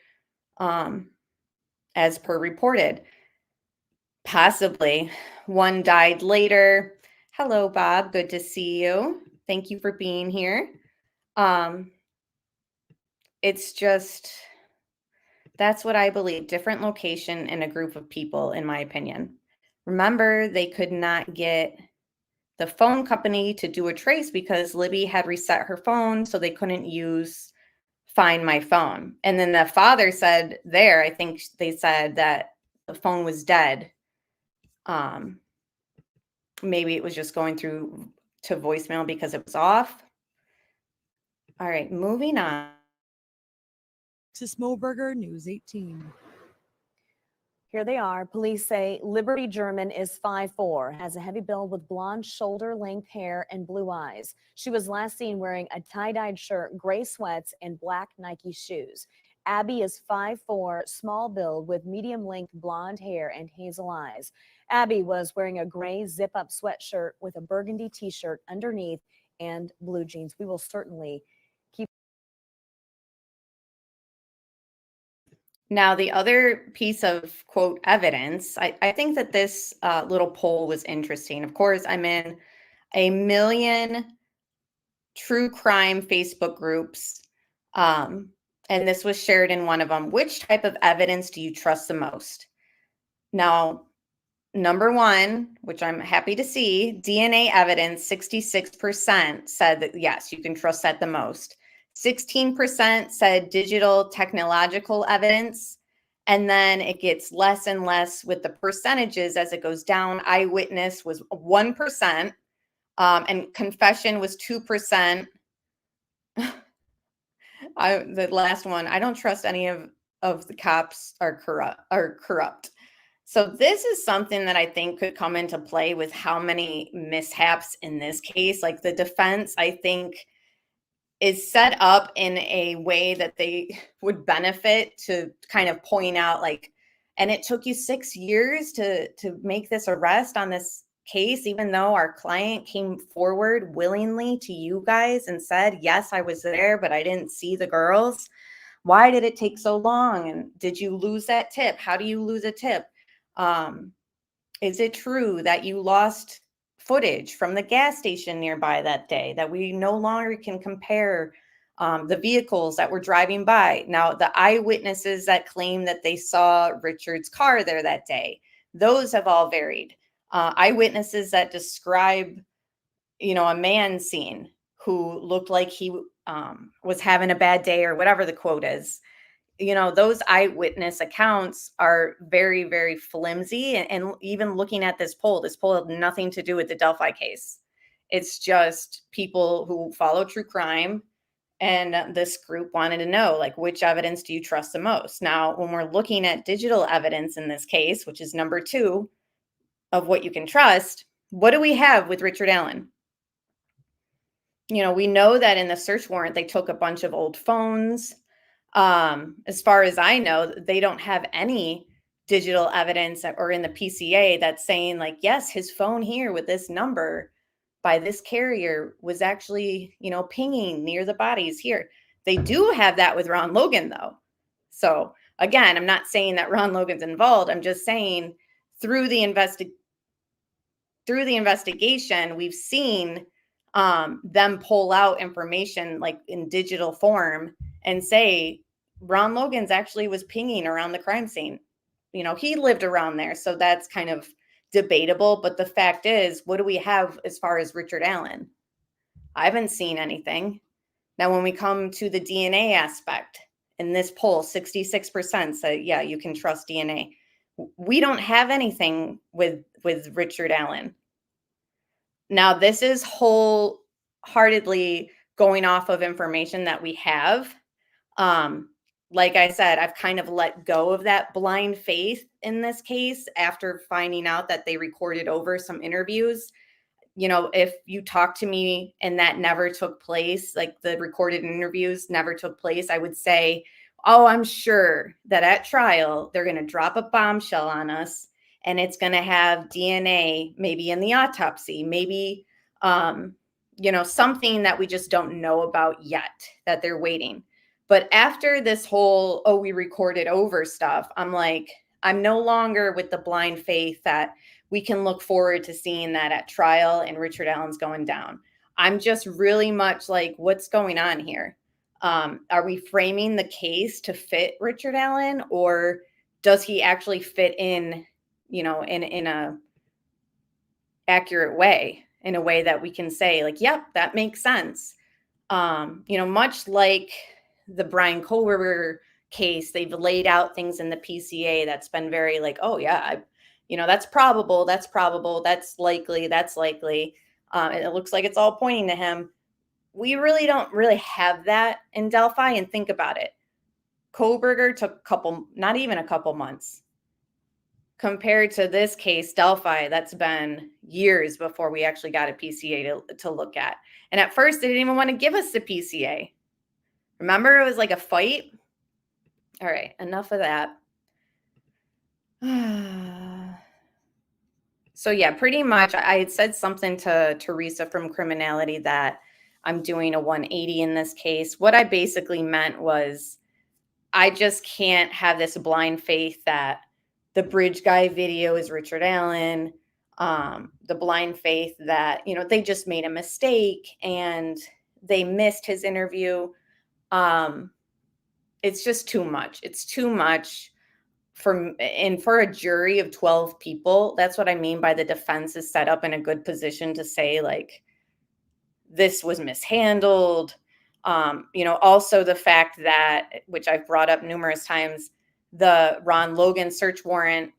as per reported. Possibly. One died later. Hello, Bob. Good to see you. Thank you for being here. It's just, that's what I believe. Different location and a group of people, in my opinion. Remember, they could not get the phone company to do a trace because Libby had reset her phone, so they couldn't use Find My Phone. And then the father said there, I think they said that the phone was dead. Maybe it was just going through to voicemail because it was off. All right, moving on. Alexis Moberger, News 18. Here they are. Police say Liberty German is 5'4", has a heavy build with blonde shoulder-length hair and blue eyes. She was last seen wearing a tie-dyed shirt, gray sweats, and black Nike shoes. Abby is 5'4", small build with medium-length blonde hair and hazel eyes. Abby was wearing a gray zip-up sweatshirt with a burgundy t-shirt underneath and blue jeans. We will certainly keep. Now, the other piece of, quote, evidence, I think that this little poll was interesting. Of course, I'm in a million true crime Facebook groups, and this was shared in one of them. Which type of evidence do you trust the most? Now, number one, which I'm happy to see, DNA evidence, 66% said that, yes, you can trust that the most. 16% said digital technological evidence. And then it gets less and less with the percentages as it goes down. Eyewitness was 1%, and confession was 2%. The last one, I don't trust any of the cops are corrupt. So this is something that I think could come into play with how many mishaps in this case. Like the defense, I think, is set up in a way that they would benefit to kind of point out like, and it took you 6 years to make this arrest on this case, even though our client came forward willingly to you guys and said, yes, I was there, but I didn't see the girls. Why did it take so long? And did you lose that tip? How do you lose a tip? Is it true that you lost footage from the gas station nearby that day, that we no longer can compare the vehicles that were driving by? Now, the eyewitnesses that claim that they saw Richard's car there that day, those have all varied. Eyewitnesses that describe, a man seen who looked like he was having a bad day or whatever the quote is. Those eyewitness accounts are very, very flimsy. And even looking at this poll had nothing to do with the Delphi case. It's just people who follow true crime. And this group wanted to know, like, which evidence do you trust the most? Now, when we're looking at digital evidence in this case, which is number 2 of what you can trust, what do we have with Richard Allen? We know that in the search warrant, they took a bunch of old phones. As far as I know, they don't have any digital evidence or in the PCA that's saying like, yes, his phone here with this number by this carrier was actually, pinging near the bodies here. They do have that with Ron Logan though. So again, I'm not saying that Ron Logan's involved. I'm just saying through the investigation, we've seen them pull out information like in digital form and say, Ron Logan's actually was pinging around the crime scene. You know, he lived around there. So that's kind of debatable. But the fact is, what do we have as far as Richard Allen? I haven't seen anything. Now, when we come to the DNA aspect, in this poll, 66% say, yeah, you can trust DNA. We don't have anything with Richard Allen. Now, this is wholeheartedly going off of information that we have. Like I said, I've kind of let go of that blind faith in this case after finding out that they recorded over some interviews. You know, if you talk to me and that never took place, like the recorded interviews never took place, I would say, oh, I'm sure that at trial, they're going to drop a bombshell on us and it's going to have DNA, maybe in the autopsy, maybe, you know, something that we just don't know about yet that they're waiting. But after this whole, oh, we recorded over stuff, I'm like, I'm no longer with the blind faith that we can look forward to seeing that at trial and Richard Allen's going down. I'm just really much like, what's going on here? Are we framing the case to fit Richard Allen, or does he actually fit in, you know, in a accurate way, in a way that we can say like, yep, that makes sense. You know, much like the Brian Kohlberger case, they've laid out things in the PCA that's been very like, oh yeah, you know, that's probable, that's likely, and it looks like it's all pointing to him. We really don't really have that in Delphi. And think about it. Kohlberger took not even a couple months. Compared to this case, Delphi, that's been years before we actually got a PCA to look at. And at first, they didn't even want to give us the PCA. Remember, it was like a fight. All right, enough of that. So yeah, pretty much I had said something to Teresa from Criminality that I'm doing a 180 in this case. What I basically meant was I just can't have this blind faith that the bridge guy video is Richard Allen, the blind faith that, you know, they just made a mistake and they missed his interview. It's just too much. It's too much for a jury of 12 people. That's what I mean by the defense is set up in a good position to say like, this was mishandled. You know, also the fact that, which I've brought up numerous times, the Ron Logan search warrant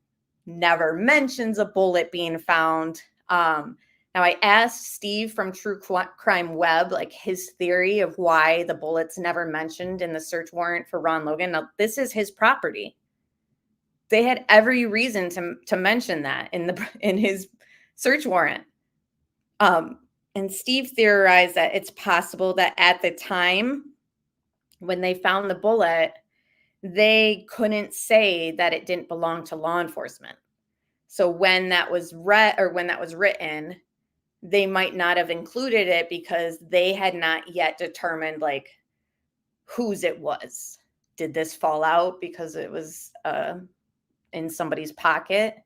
never mentions a bullet being found. Now, I asked Steve from True Crime Web, like his theory of why the bullet's never mentioned in the search warrant for Ron Logan. Now, this is his property. They had every reason to mention that in his search warrant. And Steve theorized that it's possible that at the time when they found the bullet, they couldn't say that it didn't belong to law enforcement. So when that was written, they might not have included it because they had not yet determined like whose it was. Did this fall out because it was in somebody's pocket?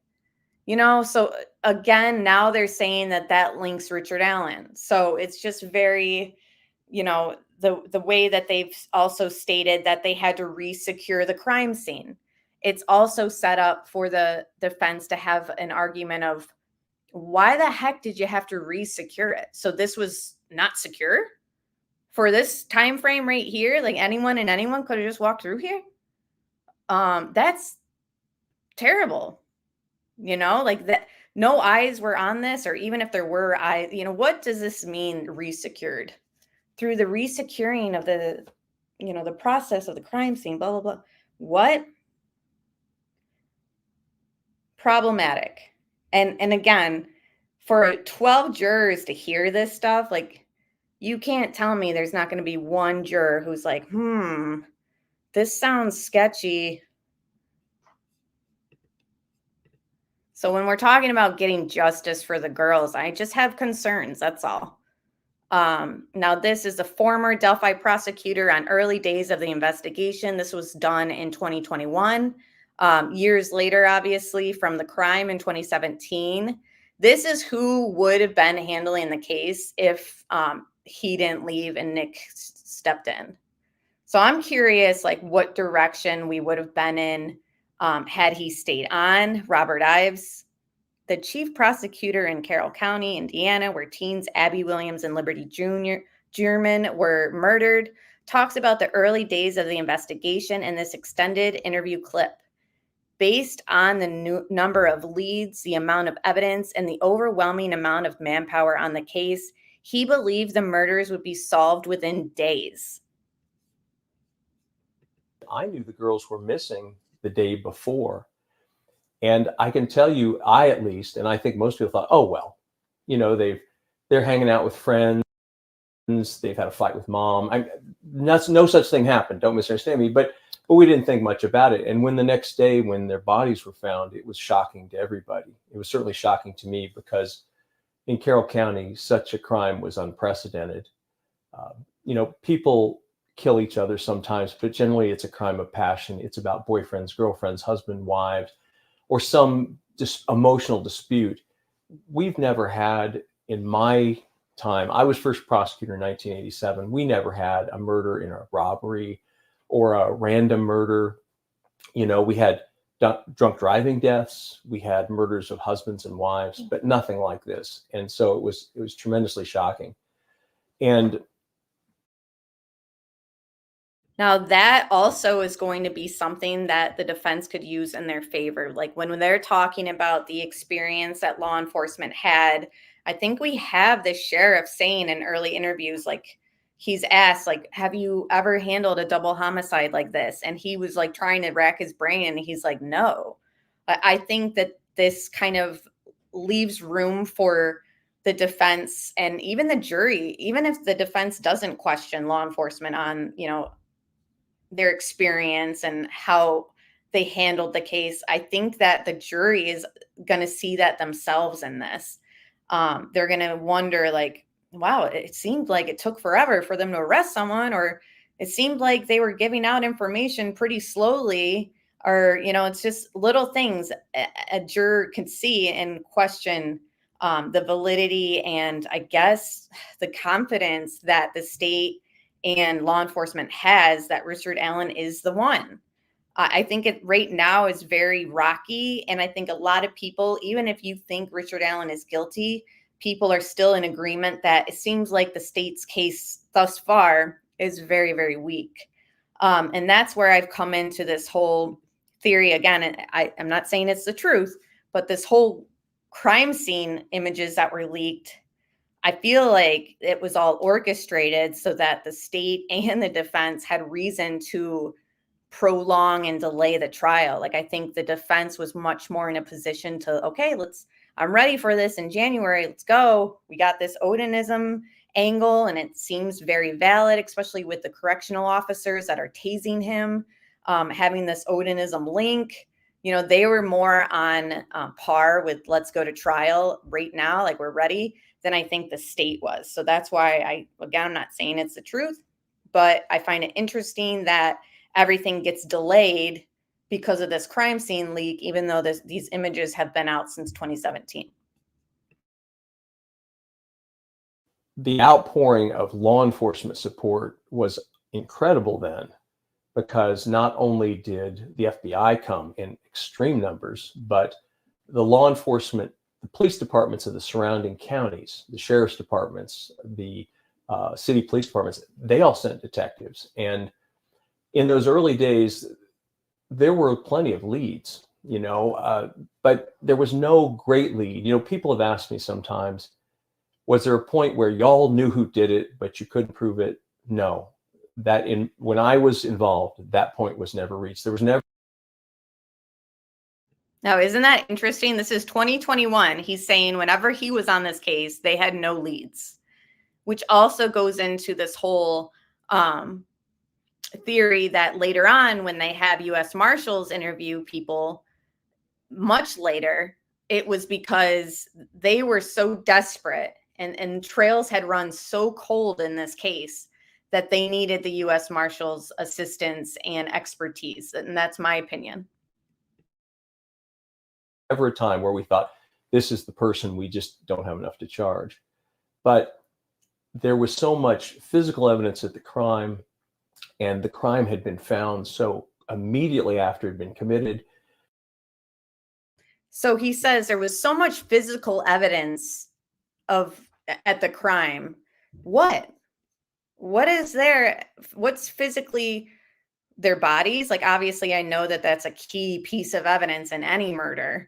You know, so again, now they're saying that links Richard Allen. So it's just very, you know, the way that they've also stated that they had to re-secure the crime scene. It's also set up for the defense to have an argument of why the heck did you have to re-secure it? So this was not secure for this time frame right here. Like anyone could have just walked through here. That's terrible. You know, like that, no eyes were on this, or even if there were eyes, you know, what does this mean resecured? Through the resecuring of the, you know, the process of the crime scene, blah, blah, blah. What? Problematic. And again, for 12 jurors to hear this stuff, like you can't tell me there's not going to be one juror who's like, this sounds sketchy. So when we're talking about getting justice for the girls, I just have concerns. That's all. Now, this is a former Delphi prosecutor on early days of the investigation. This was done in 2021. Years later, obviously, from the crime in 2017. this is who would have been handling the case if he didn't leave and Nick stepped in. So I'm curious, like, what direction we would have been in had he stayed on. Robert Ives, the chief prosecutor in Carroll County, Indiana, where teens Abby Williams and Liberty German were murdered, talks about the early days of the investigation in this extended interview clip. Based on the number of leads, the amount of evidence, and the overwhelming amount of manpower on the case, he believed the murders would be solved within days. I knew the girls were missing the day before. And I can tell you, I at least, and I think most people thought, oh, well, you know, they're hanging out with friends. They've had a fight with mom. No such thing happened. Don't misunderstand me. But we didn't think much about it. And when the next day, when their bodies were found, it was shocking to everybody. It was certainly shocking to me because in Carroll County, such a crime was unprecedented. You know, people kill each other sometimes, but generally it's a crime of passion. It's about boyfriends, girlfriends, husband, wives, or some emotional dispute. We've never had, in my time, I was first prosecutor in 1987. We never had a murder in a robbery or a random murder. You know, we had drunk driving deaths. We had murders of husbands and wives, but nothing like this. And so it was tremendously shocking. And now that also is going to be something that the defense could use in their favor. Like when they're talking about the experience that law enforcement had, I think we have the sheriff saying in early interviews, like he's asked, like, have you ever handled a double homicide like this? And he was like trying to rack his brain and he's like, no. I think that this kind of leaves room for the defense and even the jury, even if the defense doesn't question law enforcement on, you know, their experience and how they handled the case. I think that the jury is going to see that themselves in this. They're going to wonder, like, wow, it seemed like it took forever for them to arrest someone, or it seemed like they were giving out information pretty slowly, or, you know, it's just little things a juror can see and question the validity and, I guess, the confidence that the state and law enforcement has that Richard Allen is the one. I think it right now is very rocky. And I think a lot of people, even if you think Richard Allen is guilty, people are still in agreement that it seems like the state's case thus far is very, very weak. And that's where I've come into this whole theory again. And I'm not saying it's the truth, but this whole crime scene images that were leaked, I feel like it was all orchestrated so that the state and the defense had reason to prolong and delay the trial. Like, I think the defense was much more in a position to, okay, I'm ready for this in January. Let's go. We got this Odinism angle and it seems very valid, especially with the correctional officers that are tasing him, having this Odinism link. You know, they were more on par with let's go to trial right now, like we're ready, than I think the state was. So that's why I'm not saying it's the truth, but I find it interesting that everything gets delayed because of this crime scene leak, even though these images have been out since 2017. The outpouring of law enforcement support was incredible then, because not only did the FBI come in extreme numbers, but the law enforcement, the police departments of the surrounding counties, the sheriff's departments, the city police departments, they all sent detectives. And in those early days, there were plenty of leads, you know, but there was no great lead. You know, people have asked me sometimes, was there a point where y'all knew who did it, but you couldn't prove it? No. When I was involved, that point was never reached. There was never. Now, isn't that interesting? This is 2021. He's saying whenever he was on this case, they had no leads, which also goes into this whole theory that later on, when they have U.S. Marshals interview people much later, it was because they were so desperate and trails had run so cold in this case that they needed the U.S. Marshals' assistance and expertise. And that's my opinion. Ever a time where we thought this is the person, we just don't have enough to charge. But there was so much physical evidence at the crime, and the crime had been found so immediately after it had been committed. So he says there was so much physical evidence at the crime. What is there? What's physically their bodies? Like, obviously I know that that's a key piece of evidence in any murder,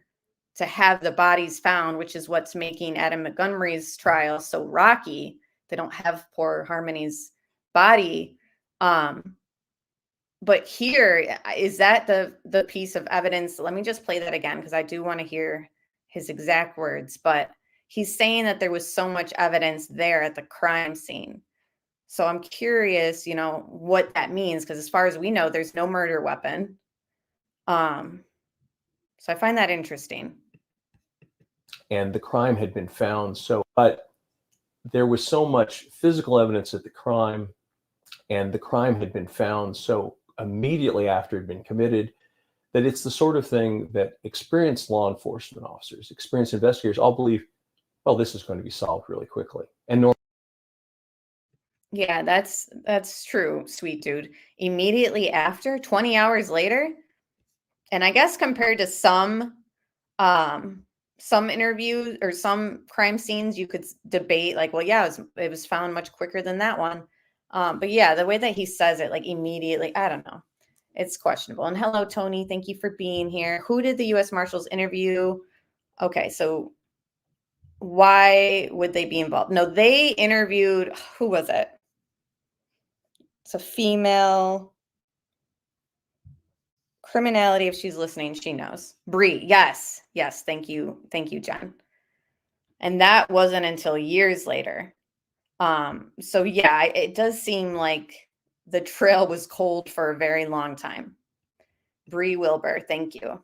to have the bodies found, which is what's making Adam Montgomery's trial so rocky. They don't have poor Harmony's body. But here, is that the piece of evidence? Let me just play that again, because I do want to hear his exact words. But he's saying that there was so much evidence there at the crime scene. So I'm curious, what that means, because as far as we know, there's no murder weapon. So I find that interesting. And the crime had been found but there was so much physical evidence at the crime, and the crime had been found so immediately after it had been committed, that it's the sort of thing that experienced law enforcement officers, experienced investigators all believe, well, this is going to be solved really quickly. And Yeah, that's true, sweet dude. Immediately after, 20 hours later. And I guess compared to some interviews or some crime scenes, you could debate like, well, yeah, it was found much quicker than that one. But yeah, the way that he says it, like immediately, I don't know. It's questionable. And hello, Tony. Thank you for being here. Who did the U.S. Marshals interview? Okay, so why would they be involved? No, they interviewed, who was it? It's a female. Criminality, if she's listening, she knows. Bree, yes. Thank you, Jen. And that wasn't until years later. So yeah, it does seem like the trail was cold for a very long time. Bree Wilbur, thank you.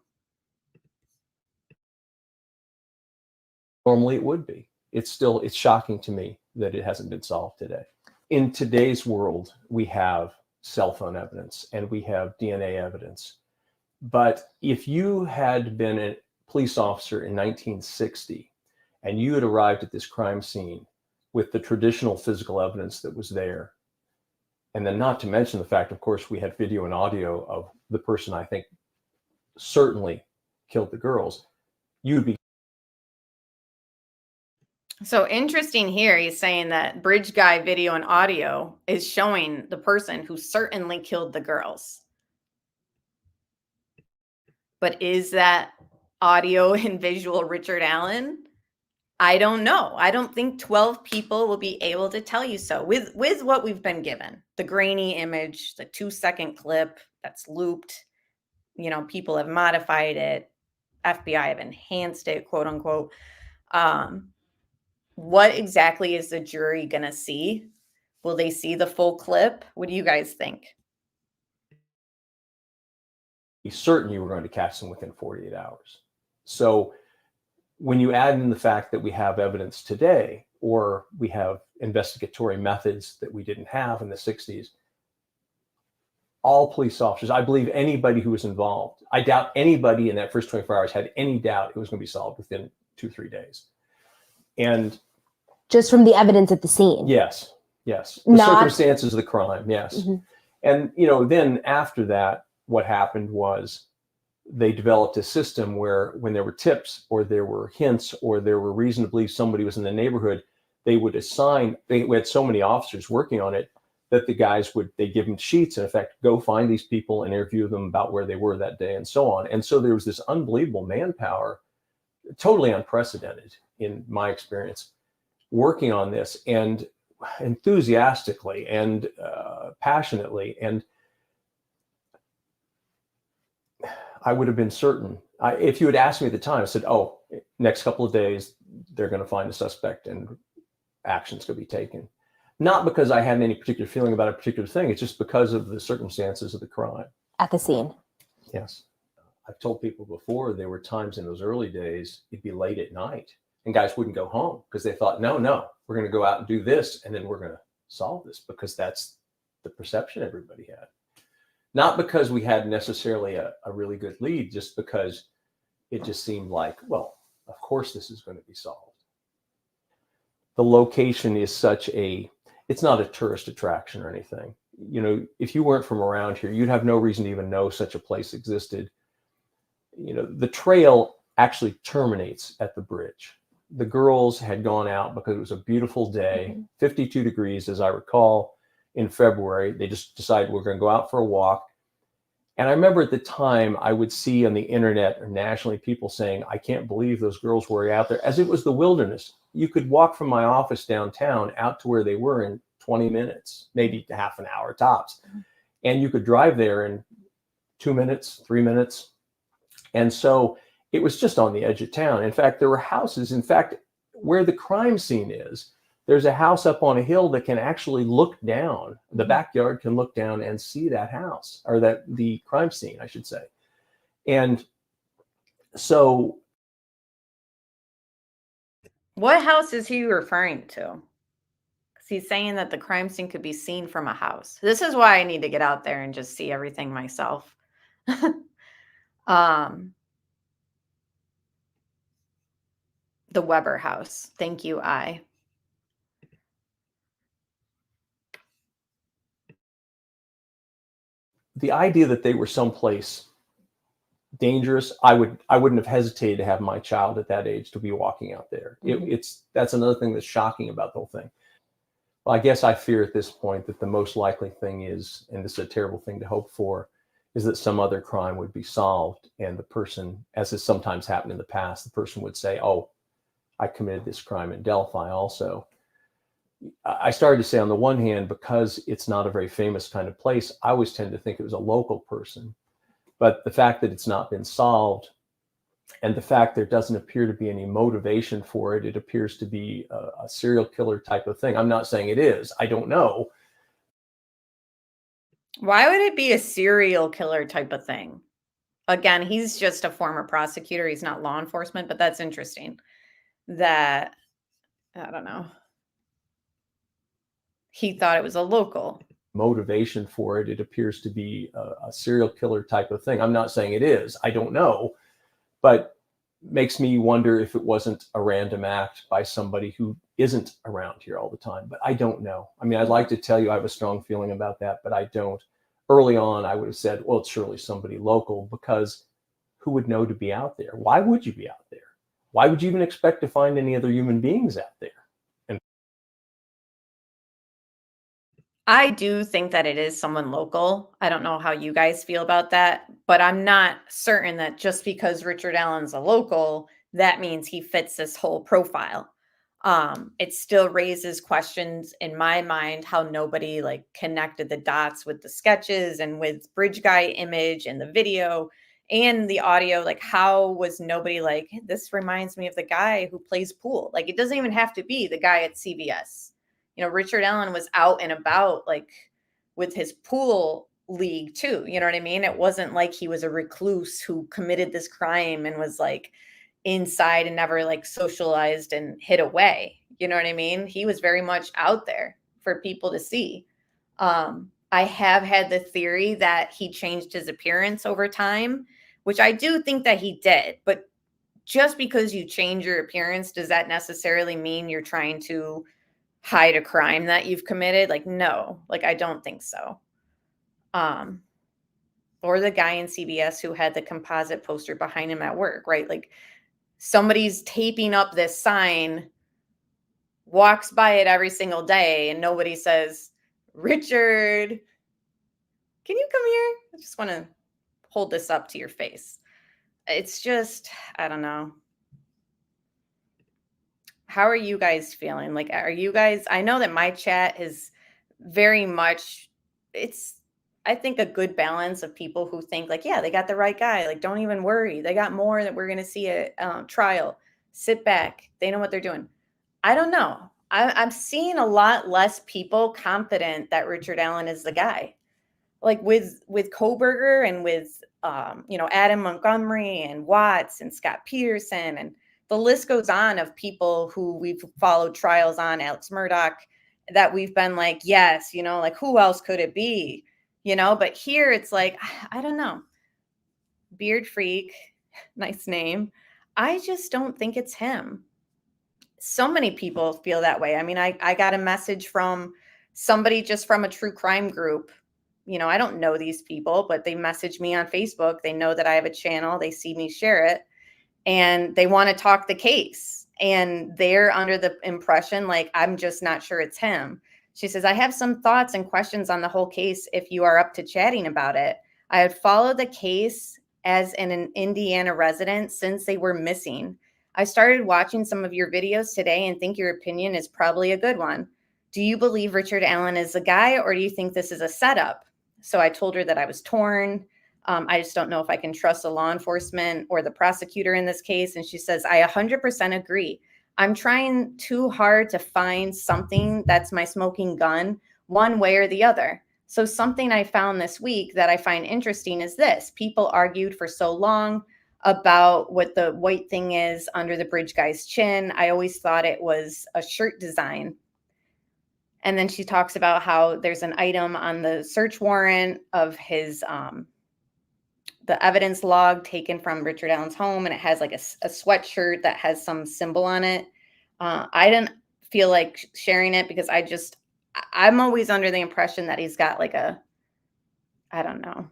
normally it would be. It's shocking to me that it hasn't been solved today. In today's world, we have cell phone evidence and we have DNA evidence. But if you had been a police officer in 1960 and you had arrived at this crime scene with the traditional physical evidence that was there, and then not to mention the fact, of course, we had video and audio of the person I think certainly killed the girls, you'd be. So interesting here, he's saying that Bridge Guy video and audio is showing the person who certainly killed the girls. But is that audio and visual Richard Allen? I don't know. I don't think 12 people will be able to tell you so with what we've been given. The grainy image, the 2-second clip that's looped, people have modified it. FBI have enhanced it, quote unquote. What exactly is the jury going to see? Will they see the full clip? What do you guys think? Be certain you were going to catch them within 48 hours. So when you add in the fact that we have evidence today, or we have investigatory methods that we didn't have in the 60s, all police officers, I believe anybody who was involved, I doubt anybody in that first 24 hours had any doubt it was going to be solved within 2-3 days. And just from the evidence at the scene. Yes. The circumstances of the crime. Yes. Mm-hmm. And, then after that, what happened was they developed a system where when there were tips or there were hints or there were reason to believe somebody was in the neighborhood, they would assign, we had so many officers working on it that the guys they give them sheets, in effect, go find these people and interview them about where they were that day and so on. And so there was this unbelievable manpower, totally unprecedented in my experience, working on this and enthusiastically and passionately. And I would have been certain, if you had asked me at the time, I said, oh, next couple of days, they're going to find a suspect and action's going to be taken. Not because I had any particular feeling about a particular thing. It's just because of the circumstances of the crime. At the scene. Yes. I've told people before, there were times in those early days, it'd be late at night and guys wouldn't go home because they thought, no, we're going to go out and do this. And then we're going to solve this because that's the perception everybody had. Not because we had necessarily a really good lead, just because it just seemed like, well, Of course this is going to be solved. The location is it's not a tourist attraction or anything. You know, if you weren't from around here, you'd have no reason to even know such a place existed. You know, the trail actually terminates at the bridge. The girls had gone out because it was a beautiful day, 52 degrees, as I recall, in February. They just decided we're going to go out for a walk. And I remember at the time I would see on the internet or nationally people saying, I can't believe those girls were out there, as it was the wilderness. You could walk from my office downtown out to where they were in 20 minutes, maybe half an hour tops. And you could drive there in 2 minutes, 3 minutes. And so it was just on the edge of town. In fact, there were houses. In fact, where the crime scene is, there's a house up on a hill that can actually look down. The backyard can look down and see that house, or the crime scene, I should say. And so, What house is he referring to? Because he's saying that the crime scene could be seen from a house. This is why I need to get out there and just see everything myself. The Weber house. Thank you, I. the idea that they were someplace dangerous, I wouldn't have hesitated to have my child at that age to be walking out there. That's another thing that's shocking about the whole thing. Well, I guess I fear at this point that the most likely thing is, and this is a terrible thing to hope for, is that some other crime would be solved, and the person, as has sometimes happened in the past, the person would say, oh, I committed this crime in Delphi also. I started to say, on the one hand, because it's not a very famous kind of place, I always tend to think it was a local person. But the fact that it's not been solved, and the fact there doesn't appear to be any motivation for it, it appears to be a serial killer type of thing. I'm not saying it is. I don't know. Why would it be a serial killer type of thing? Again, he's just a former prosecutor. He's not law enforcement, but that's interesting. That, I don't know. He thought it was a local. Motivation for it, it appears to be a serial killer type of thing. I'm not saying it is. I don't know. But makes me wonder if it wasn't a random act by somebody who isn't around here all the time. But I don't know. I mean, I'd like to tell you I have a strong feeling about that, but I don't. Early on, I would have said, well, it's surely somebody local, because who would know to be out there? Why would you be out there? Why would you even expect to find any other human beings out there? And I do think that it is someone local. I don't know how you guys feel about that, but I'm not certain that just because Richard Allen's a local, that means he fits this whole profile. It still raises questions in my mind how nobody like connected the dots with the sketches and with Bridge Guy image and the video and the audio. Like, how was nobody like, this reminds me of the guy who plays pool? Like, it doesn't even have to be the guy at CBS. You know, Richard Allen was out and about like with his pool league too. You know what I mean? It wasn't like he was a recluse who committed this crime and was like inside and never like socialized and hid away. You know what I mean? He was very much out there for people to see. I have had the theory that he changed his appearance over time, which I do think that he did. But just because you change your appearance, does that necessarily mean you're trying to hide a crime that you've committed? Like, no, like, I don't think so. Or the guy in CBS who had the composite poster behind him at work, right? Like, somebody's taping up this sign, walks by it every single day, and nobody says, Richard, can you come here? I just want to hold this up to your face. It's just, I don't know. How are you guys feeling? Like, are you guys, I know that my chat is very much, it's, I think, a good balance of people who think like, yeah, they got the right guy. Like, don't even worry. They got more that we're going to see at trial. Sit back. They know what they're doing. I don't know. I'm seeing a lot less people confident that Richard Allen is the guy. Like with Koberger and with, Adam Montgomery and Watts and Scott Peterson, and the list goes on of people who we've followed trials on, Alex Murdaugh, that we've been like, yes, like, who else could it be? But here it's like, I don't know. Beard Freak, nice name. I just don't think it's him. So many people feel that way. I mean, I got a message from somebody just from a true crime group. You know, I don't know these people, but they message me on Facebook. They know that I have a channel. They see me share it and they want to talk the case. And they're under the impression, like, I'm just not sure it's him. She says, I have some thoughts and questions on the whole case if you are up to chatting about it. I had followed the case as an Indiana resident since they were missing. I started watching some of your videos today and think your opinion is probably a good one. Do you believe Richard Allen is the guy, or do you think this is a setup? So I told her that I was torn. I just don't know if I can trust the law enforcement or the prosecutor in this case. And she says, I 100% agree. I'm trying too hard to find something that's my smoking gun one way or the other. So something I found this week that I find interesting is this. People argued for so long about what the white thing is under the bridge guy's chin. I always thought it was a shirt design. And then she talks about how there's an item on the search warrant of his the evidence log taken from Richard Allen's home, and it has like a sweatshirt that has some symbol on it. I didn't feel like sharing it because I'm always under the impression that he's got like I don't know,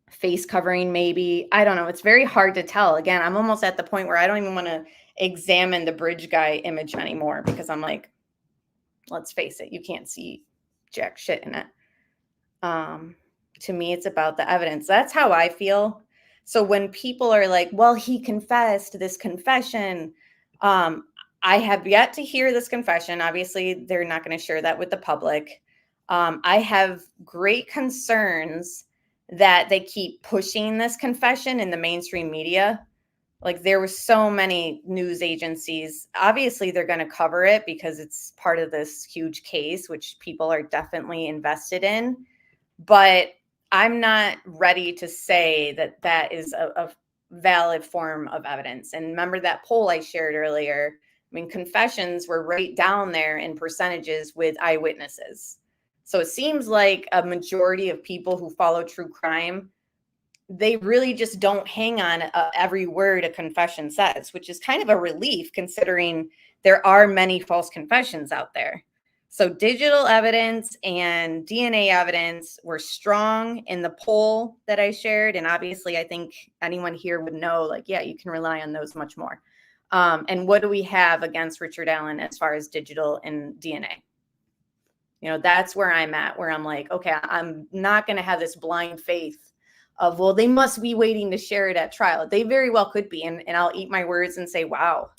face covering maybe. I don't know. It's very hard to tell. Again, I'm almost at the point where I don't even want to examine the bridge guy image anymore because I'm like, let's face it, you can't see jack shit in it. To me, it's about the evidence. That's how I feel. So when people are like, well, he confessed this confession. I have yet to hear this confession. Obviously, they're not going to share that with the public. I have great concerns that they keep pushing this confession in the mainstream media. Like there were so many news agencies. Obviously, they're going to cover it because it's part of this huge case, which people are definitely invested in. But I'm not ready to say that that is a valid form of evidence. And remember that poll I shared earlier? I mean, confessions were right down there in percentages with eyewitnesses. So it seems like a majority of people who follow true crime, they really just don't hang on every word a confession says, which is kind of a relief considering there are many false confessions out there. So digital evidence and DNA evidence were strong in the poll that I shared. And obviously, I think anyone here would know, like, yeah, you can rely on those much more. And what do we have against Richard Allen as far as digital and DNA? You know, that's where I'm at, where I'm like, okay, I'm not going to have this blind faith of, well, they must be waiting to share it at trial. They very well could be. And I'll eat my words and say, wow,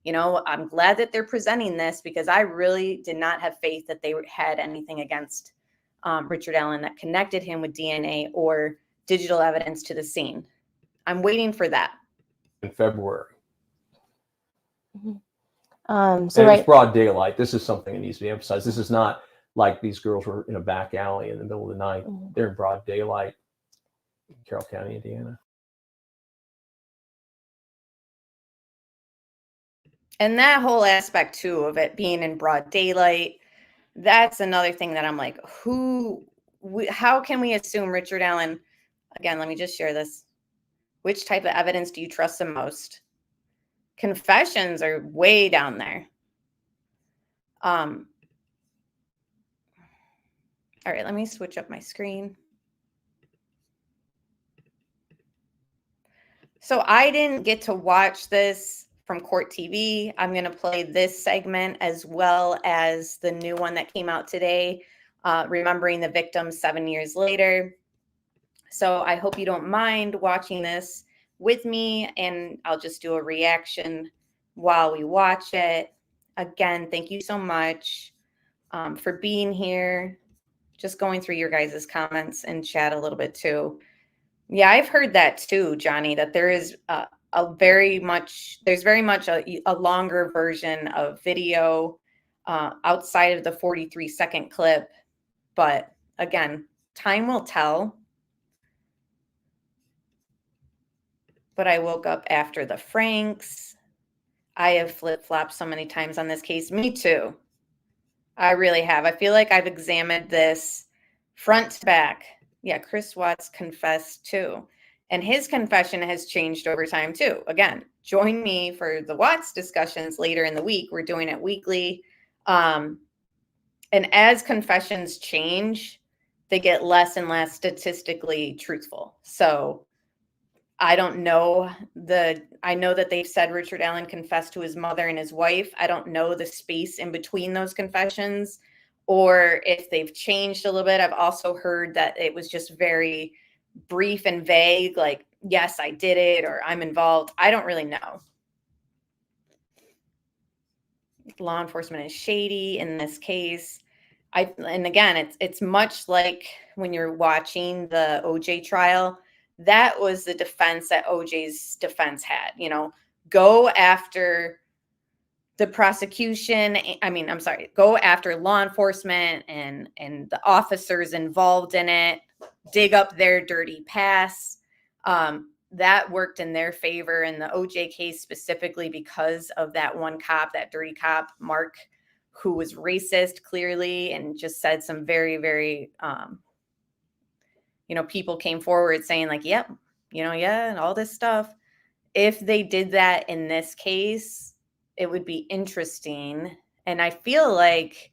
you know, I'm glad that they're presenting this because I really did not have faith that they had anything against Richard Allen that connected him with DNA or digital evidence to the scene. I'm waiting for that. In February. So and it's broad daylight. This is something that needs to be emphasized. This is not like these girls were in a back alley in the middle of the night. They're in broad daylight in Carroll County, Indiana. And that whole aspect too of it being in broad daylight, that's another thing that I'm like, how can we assume Richard Allen, again, let me just share this. Which type of evidence do you trust the most? Confessions are way down there. All right, let me switch up my screen. So I didn't get to watch this from Court TV. I'm going to play this segment as well as the new one that came out today, Remembering the Victim 7 years later. So I hope you don't mind watching this with me, and I'll just do a reaction while we watch it. Again, thank you so much for being here. Just going through your guys' comments and chat a little bit too. Yeah, I've heard that too, Johnny, that there is very much a longer version of video outside of the 43-second clip. But again, time will tell. But I woke up after the Franks. I have flip-flopped so many times on this case. Me too. I really have. I feel like I've examined this front to back. Yeah, Chris Watts confessed too. And his confession has changed over time too. Again, join me for the Watts discussions later in the week. We're doing it weekly. And as confessions change, they get less and less statistically truthful. So I don't know I know that they've said Richard Allen confessed to his mother and his wife. I don't know the space in between those confessions or if they've changed a little bit. I've also heard that it was just very brief and vague, like, yes, I did it, or I'm involved. I don't really know. Law enforcement is shady in this case. And again, it's much like when you're watching the OJ trial. That was the defense that OJ's defense had, go after the prosecution. Go after law enforcement and the officers involved in it, dig up their dirty past. That worked in their favor in the OJ case, specifically because of that one cop, that dirty cop, Mark, who was racist clearly and just said some very, very, people came forward saying like, yep, yeah, and all this stuff. If they did that in this case, it would be interesting. And I feel like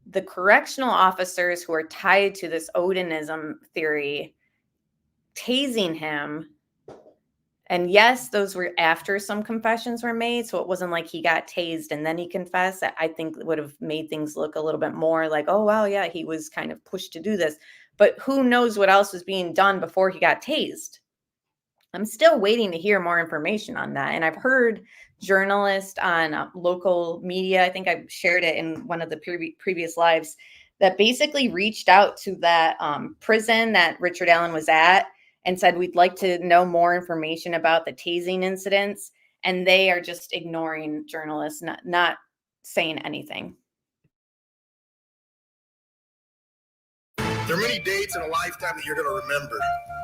the correctional officers who are tied to this Odinism theory, tasing him, and yes, those were after some confessions were made. So it wasn't like he got tased and then he confessed. I think would have made things look a little bit more like, oh, wow, yeah, he was kind of pushed to do this. But who knows what else was being done before he got tased? I'm still waiting to hear more information on that. And I've heard journalists on local media, I think I shared it in one of the previous lives, that basically reached out to that prison that Richard Allen was at and said, we'd like to know more information about the tasing incidents. And they are just ignoring journalists, not saying anything. There are many dates in a lifetime that you're going to remember.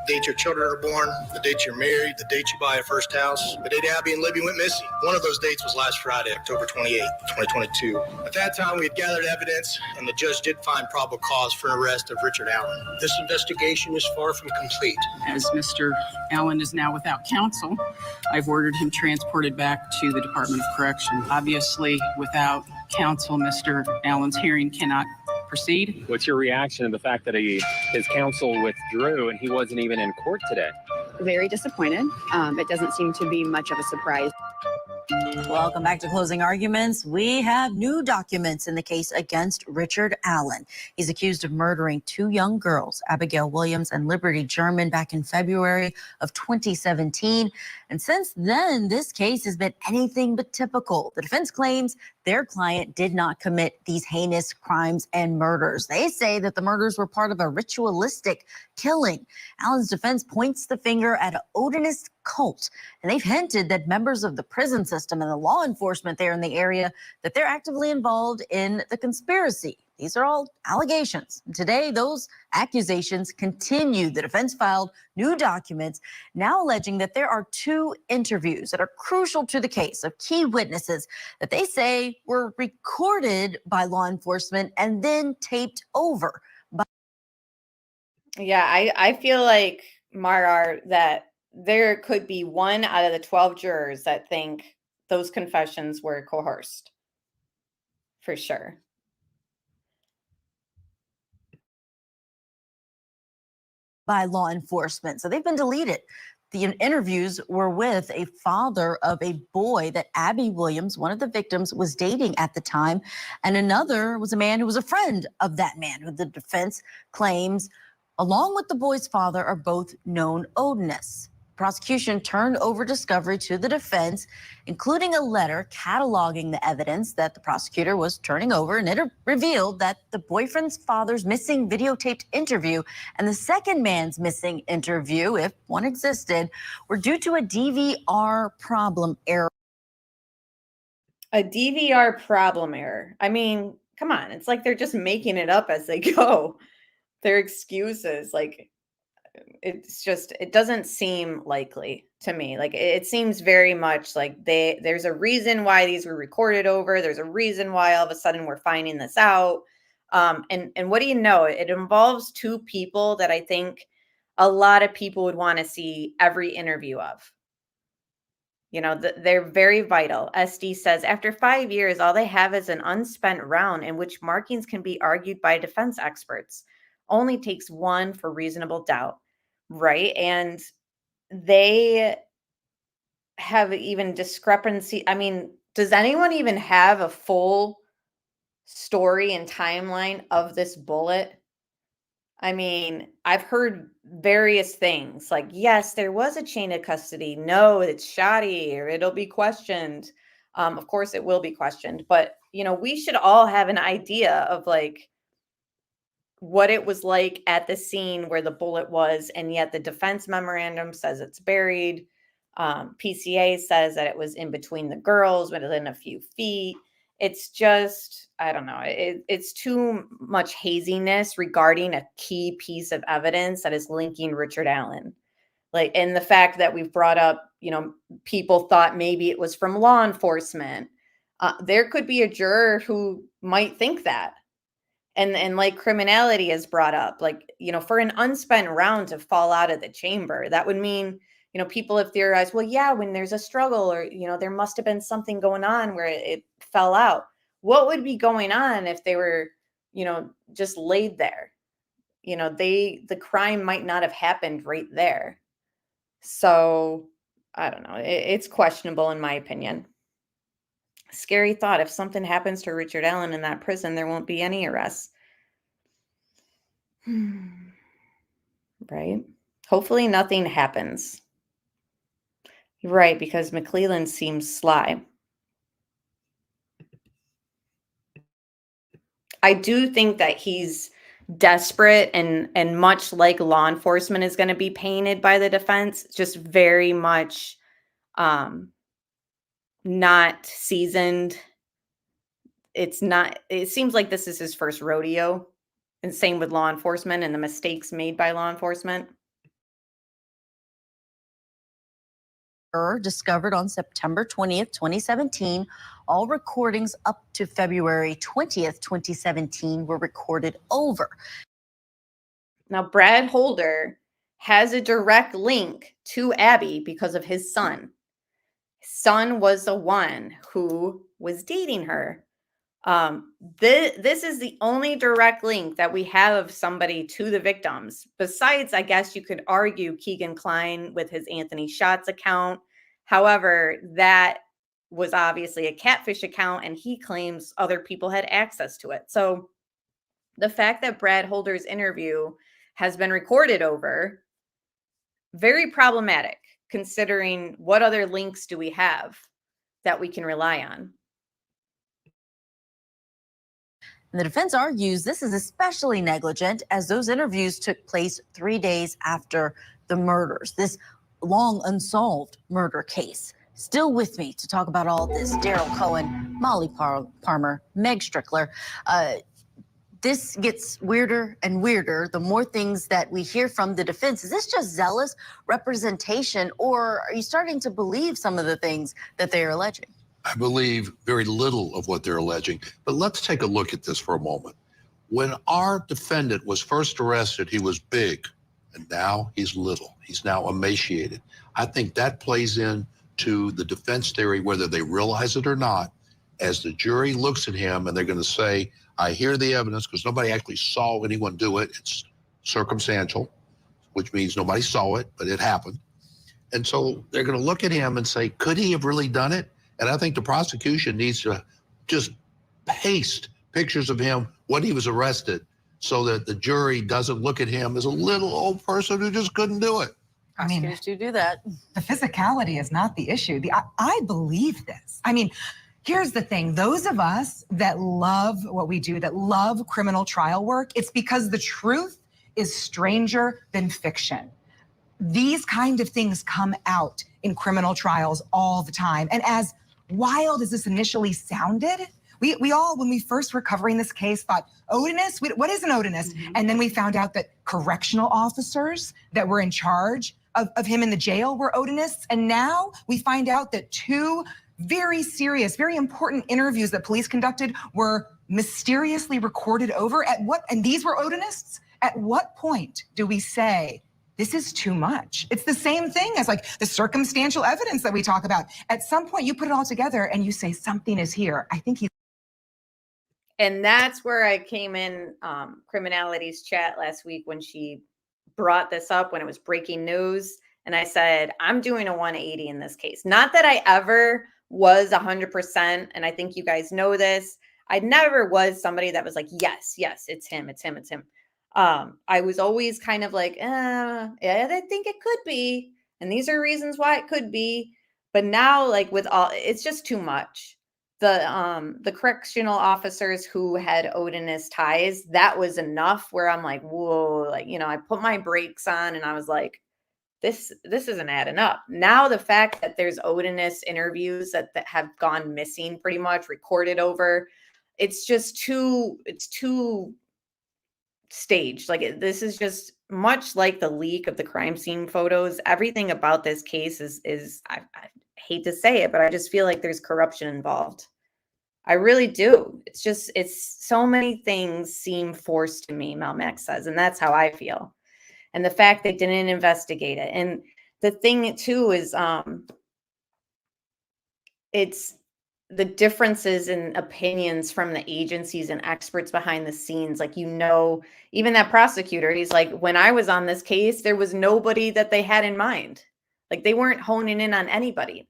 The date your children are born, the date you're married, the date you buy a first house, the date Abby and Libby went missing. One of those dates was last Friday, October 28th, 2022. At that time, we had gathered evidence, and the judge did find probable cause for an arrest of Richard Allen. This investigation is far from complete. As Mr. Allen is now without counsel, I've ordered him transported back to the Department of Correction. Obviously, without counsel, Mr. Allen's hearing cannot proceed. What's your reaction to the fact that his counsel withdrew and he wasn't even in court today? Very disappointed. It doesn't seem to be much of a surprise. Welcome back to Closing Arguments. We have new documents in the case against Richard Allen. He's accused of murdering two young girls, Abigail Williams and Liberty German, back in February of 2017. And since then, this case has been anything but typical. The defense claims their client did not commit these heinous crimes and murders. They say that the murders were part of a ritualistic killing. Allen's defense points the finger at an Odinist cult, and they've hinted that members of the prison system and the law enforcement there in the area, that they're actively involved in the conspiracy. These are all allegations. Today, those accusations continue. The defense filed new documents now alleging that there are two interviews that are crucial to the case of key witnesses that they say were recorded by law enforcement and then taped over. Yeah, I feel like, Marar, that there could be one out of the 12 jurors that think those confessions were coerced. For sure. By law enforcement. So they've been deleted. The interviews were with a father of a boy that Abby Williams, one of the victims, was dating at the time. And another was a man who was a friend of that man, who the defense claims, along with the boy's father, are both known Odinists. Prosecution turned over discovery to the defense, including a letter cataloging the evidence that the prosecutor was turning over, and it revealed that the boyfriend's father's missing videotaped interview and the second man's missing interview, if one existed, were due to a DVR problem error. A DVR problem error. I mean, come on. It's like they're just making it up as they go. Their excuses, like, it's just, it doesn't seem likely to me. Like, it seems very much like there's a reason why these were recorded over. There's a reason why all of a sudden we're finding this out. And what do you know? It involves two people that I think a lot of people would want to see every interview of. You know, they're very vital. SD says, after 5 years, all they have is an unspent round in which markings can be argued by defense experts. Only takes one for reasonable doubt, right? And they have even discrepancy. I mean, does anyone even have a full story and timeline of this bullet? I mean, I've heard various things like, yes, there was a chain of custody. No, it's shoddy or it'll be questioned. Of course, it will be questioned. But, you know, we should all have an idea of like what it was like at the scene where the bullet was. And yet the defense memorandum says it's buried. PCA says that it was in between the girls, within a few feet. It's just, I don't know. It's too much haziness regarding a key piece of evidence that is linking Richard Allen. Like, and the fact that we've brought up, you know, people thought maybe it was from law enforcement. There could be a juror who might think that. And like criminality is brought up, like, you know, for an unspent round to fall out of the chamber, that would mean, you know, people have theorized, well, yeah, when there's a struggle or, you know, there must have been something going on where it fell out. What would be going on if they were, you know, just laid there? You know, the crime might not have happened right there. So I don't know. It's questionable in my opinion. Scary thought. If something happens to Richard Allen in that prison, there won't be any arrests. Right? Hopefully nothing happens. Right, because McClellan seems sly. I do think that he's desperate and much like law enforcement is going to be painted by the defense, just very much not seasoned. It seems like this is his first rodeo, and same with law enforcement and the mistakes made by law enforcement. Discovered on September 20th, 2017. All recordings up to February 20th, 2017 were recorded over. Now, Brad Holder has a direct link to Abby because of his son. His son was the one who was dating her. This is the only direct link that we have of somebody to the victims. Besides, I guess you could argue Keegan Kline with his Anthony Shots account. However, that was obviously a catfish account and he claims other people had access to it. So the fact that Brad Holder's interview has been recorded over, very problematic considering what other links do we have that we can rely on. And the defense argues this is especially negligent as those interviews took place 3 days after the murders, this long unsolved murder case. Still with me to talk about all this, Daryl Cohen, Molly Parmer, Meg Strickler. This gets weirder and weirder the more things that we hear from the defense. Is this just zealous representation, or are you starting to believe some of the things that they are alleging? I believe very little of what they're alleging, but let's take a look at this for a moment. When our defendant was first arrested, he was big, and now he's little. He's now emaciated. I think that plays into the defense theory, whether they realize it or not, as the jury looks at him and they're going to say, I hear the evidence, because nobody actually saw anyone do it. It's circumstantial, which means nobody saw it, but it happened. And so they're going to look at him and say, could he have really done it? And I think the prosecution needs to just paste pictures of him when he was arrested so that the jury doesn't look at him as a little old person who just couldn't do it. I mean, do that. The physicality is not the issue. I believe this. I mean, here's the thing. Those of us that love what we do, that love criminal trial work, it's because the truth is stranger than fiction. These kind of things come out in criminal trials all the time. And as wild as this initially sounded, we all, when we first were covering this case, thought, Odinist? What is an Odinist? Mm-hmm. And then we found out that correctional officers that were in charge of him in the jail were Odinists. And now we find out that 2 very serious, very important interviews that police conducted were mysteriously recorded over. And these were Odinists? At what point do we say this is too much. It's the same thing as like the circumstantial evidence that we talk about. At some point, you put it all together and you say something is here. I think he's. And that's where I came in Criminality's chat last week when she brought this up, when it was breaking news. And I said, I'm doing a 180 in this case. Not that I ever was 100%. And I think you guys know this. I never was somebody that was like, yes, it's him. I was always kind of like, yeah, I think it could be. And these are reasons why it could be. But now, like with all, it's just too much. The correctional officers who had Odinist ties, that was enough where I'm like, whoa, like, I put my brakes on and I was like, this isn't adding up. Now the fact that there's Odinist interviews that have gone missing pretty much recorded over, it's too staged. Like this is just much like the leak of the crime scene photos. Everything about this case is I hate to say it, but I just feel like there's corruption involved. I really do. It's so many things seem forced to me, Melmac says, and that's how I feel. And the fact they didn't investigate it. And the thing too is it's the differences in opinions from the agencies and experts behind the scenes. Like, even that prosecutor, he's like, when I was on this case, there was nobody that they had in mind. Like they weren't honing in on anybody.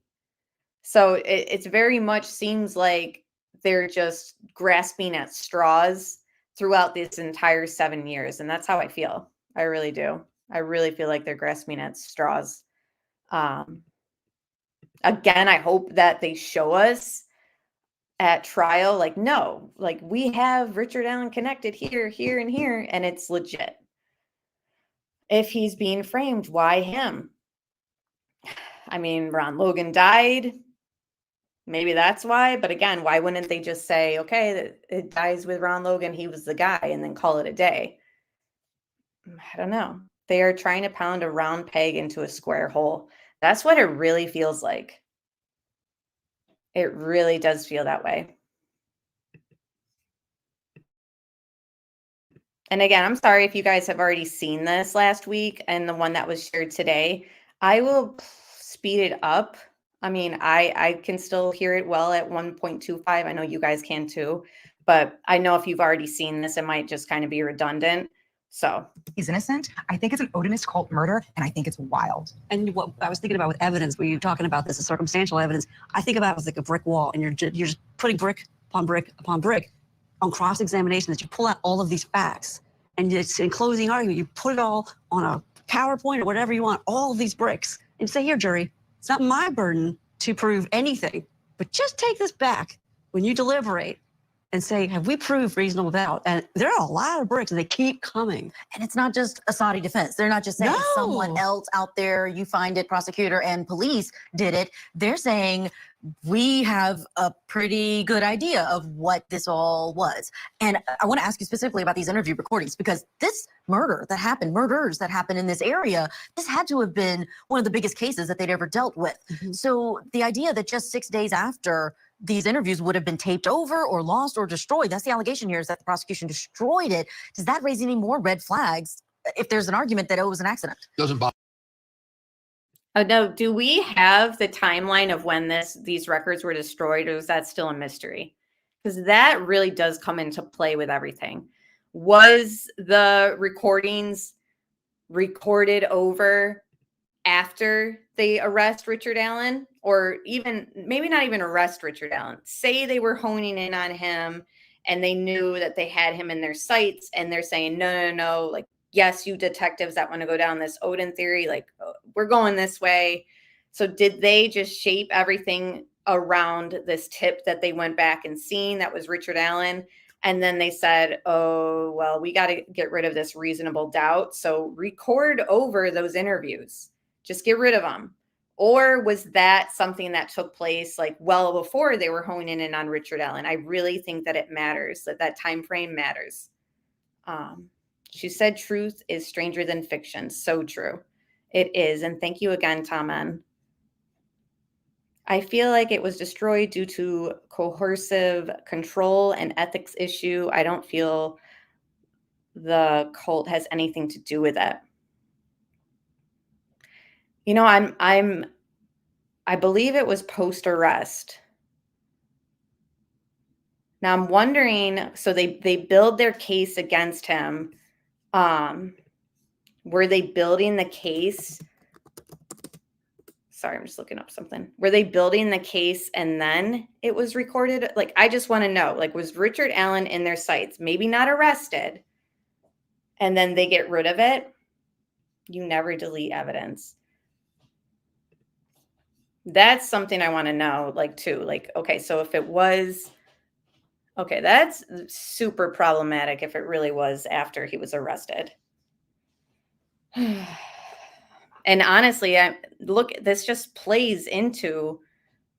So it's very much seems like they're just grasping at straws throughout this entire 7 years. And that's how I feel. I really do. I really feel like they're grasping at straws. Again, I hope that they show us at trial, like, no, like we have Richard Allen connected here, here, and here, and it's legit. If he's being framed, why him? I mean, Ron Logan died. Maybe that's why. But again, why wouldn't they just say, okay, it dies with Ron Logan, he was the guy, and then call it a day? I don't know. They are trying to pound a round peg into a square hole. That's what it really feels like. It really does feel that way. And again, I'm sorry if you guys have already seen this last week and the one that was shared today. I will speed it up. I mean, I can still hear it well at 1.25. I know you guys can too. But I know if you've already seen this, it might just kind of be redundant. So He's innocent. I think it's an Odinist cult murder, and I think it's wild. And what I was thinking about with evidence, when you're talking about this as circumstantial evidence, I think about it as like a brick wall, and you're just putting brick upon brick upon brick on cross-examination, that you pull out all of these facts, and it's in closing argument, you put it all on a PowerPoint or whatever you want, all of these bricks, and say, here, jury, it's not my burden to prove anything, but just take this back when you deliberate and say, have we proved reasonable doubt? And there are a lot of bricks and they keep coming. And it's not just a Saudi defense. They're not just saying someone else out there, you find it, prosecutor and police did it. They're saying we have a pretty good idea of what this all was. And I want to ask you specifically about these interview recordings, because this murders that happened in this area, this had to have been one of the biggest cases that they'd ever dealt with. So the idea that just 6 days after these interviews would have been taped over or lost or destroyed, that's the allegation here, is that the prosecution destroyed it. Does that raise any more red flags if there's an argument that it was an accident? Doesn't bother. Oh no, do we have the timeline of when these records were destroyed, or is that still a mystery? Because that really does come into play with everything. Was the recordings recorded over after they arrest Richard Allen, or even maybe not even arrest Richard Allen? Say they were honing in on him and they knew that they had him in their sights, and they're saying, no, like, yes, you detectives that want to go down this Odin theory, like, we're going this way. So did they just shape everything around this tip that they went back and seen that was Richard Allen? And then they said, oh, well, we got to get rid of this reasonable doubt. So record over those interviews. Just get rid of them. Or was that something that took place like well before they were honing in on Richard Allen? I really think that it matters, that time frame matters. She said truth is stranger than fiction. So true. It is. And thank you again, Tom N. I feel like it was destroyed due to coercive control and ethics issue. I don't feel the cult has anything to do with it. You know, I believe it was post arrest. Now I'm wondering, so they build their case against him. Were they building the case? Sorry, I'm just looking up something. Were they building the case and then it was recorded? Like, I just want to know, like, was Richard Allen in their sights? Maybe not arrested. And then they get rid of it. You never delete evidence. That's something I want to know, like, too. Like, okay, so if it was, okay, that's super problematic if it really was after he was arrested. And honestly, look, this just plays into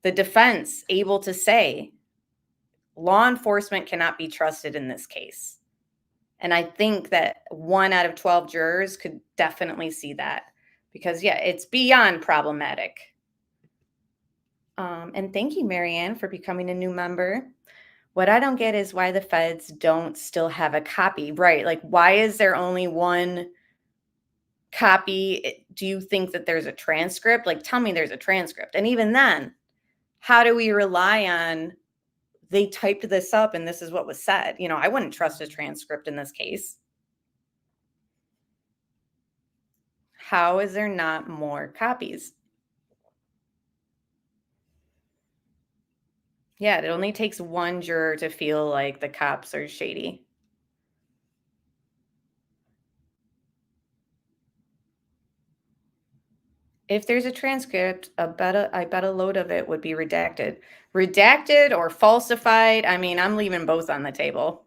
the defense able to say law enforcement cannot be trusted in this case. And I think that 1 out of 12 jurors could definitely see that because, yeah, it's beyond problematic. And thank you, Marianne, for becoming a new member. What I don't get is why the feds don't still have a copy, right? Like, why is there only one copy? Do you think that there's a transcript? Like, tell me there's a transcript. And even then, how do we rely on they typed this up and this is what was said? You know, I wouldn't trust a transcript in this case. How is there not more copies? Yeah, it only takes one juror to feel like the cops are shady. If there's a transcript, I bet a load of it would be redacted. Redacted or falsified, I mean, I'm leaving both on the table.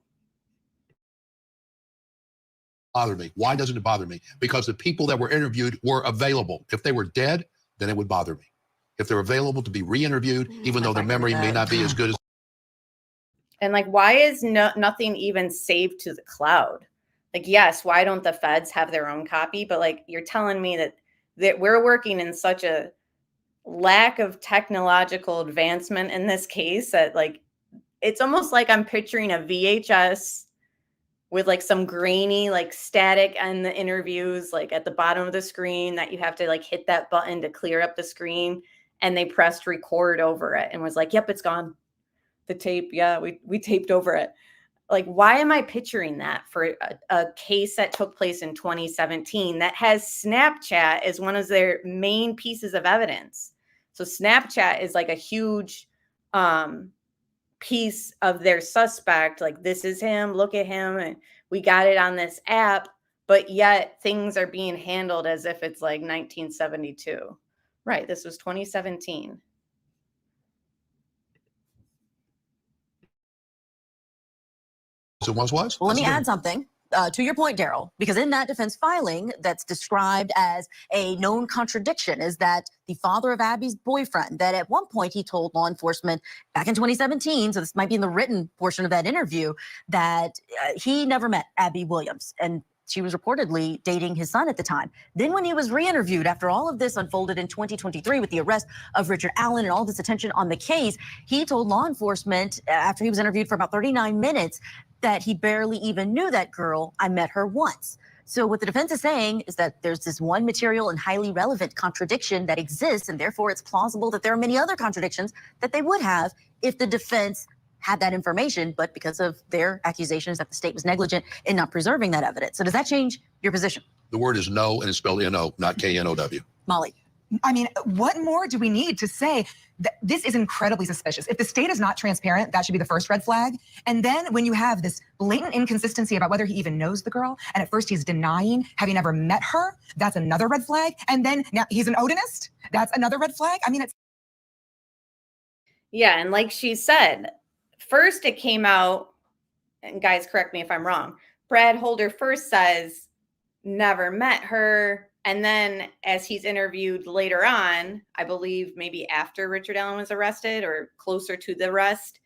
Bother me. Why doesn't it bother me? Because the people that were interviewed were available. If they were dead, then it would bother me. If they're available to be re-interviewed, even though their memory may not be as good as. And like, why is nothing even saved to the cloud? Like, yes, why don't the feds have their own copy? But like, you're telling me that we're working in such a lack of technological advancement in this case that like, it's almost like I'm picturing a VHS with like some grainy like static on the interviews, like at the bottom of the screen that you have to like hit that button to clear up the screen. And they pressed record over it and was like, yep, it's gone. The tape. Yeah, we taped over it. Like, why am I picturing that for a case that took place in 2017 that has Snapchat as one of their main pieces of evidence? So Snapchat is like a huge piece of their suspect. Like, this is him, look at him, and we got it on this app, but yet things are being handled as if it's like 1972. Right, this was 2017. It was? Well, let me add something to your point, Daryl, because in that defense filing that's described as a known contradiction is that the father of Abby's boyfriend, that at one point he told law enforcement back in 2017, so this might be in the written portion of that interview, that he never met Abby Williams. And she was reportedly dating his son at the time. Then when he was re-interviewed after all of this unfolded in 2023 with the arrest of Richard Allen and all this attention on the case, he told law enforcement after he was interviewed for about 39 minutes that he barely even knew that girl. I met her once. So what the defense is saying is that there's this one material and highly relevant contradiction that exists, and therefore it's plausible that there are many other contradictions that they would have if the defense had that information, but because of their accusations that the state was negligent in not preserving that evidence. So does that change your position? The word is no, and it's spelled N-O, not K-N-O-W. Molly. I mean, what more do we need to say that this is incredibly suspicious? If the state is not transparent, that should be the first red flag. And then when you have this blatant inconsistency about whether he even knows the girl, and at first he's denying having ever met her, that's another red flag. And then now he's an Odinist, that's another red flag. I mean, it's. Yeah, and like she said, first it came out, and guys, correct me if I'm wrong, Brad Holder first says, never met her. And then as he's interviewed later on, I believe maybe after Richard Allen was arrested or closer to the arrest,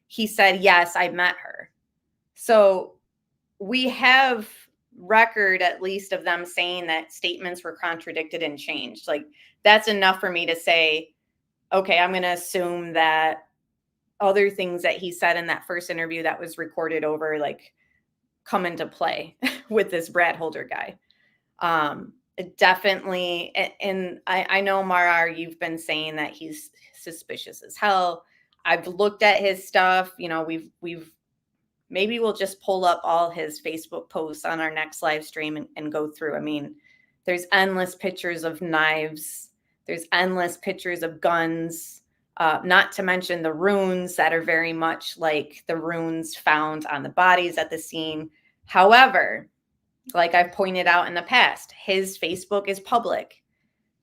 he said, yes, I met her. So we have record at least of them saying that statements were contradicted and changed. Like, that's enough for me to say, okay, I'm going to assume that other things that he said in that first interview that was recorded over, like, come into play with this Brad Holder guy. definitely, and I know Marar, you've been saying that he's suspicious as hell. I've looked at his stuff. You know, we've maybe we'll just pull up all his Facebook posts on our next live stream and go through. I mean, there's endless pictures of knives. There's endless pictures of guns. Not to mention the runes that are very much like the runes found on the bodies at the scene. However, like I've pointed out in the past, his Facebook is public.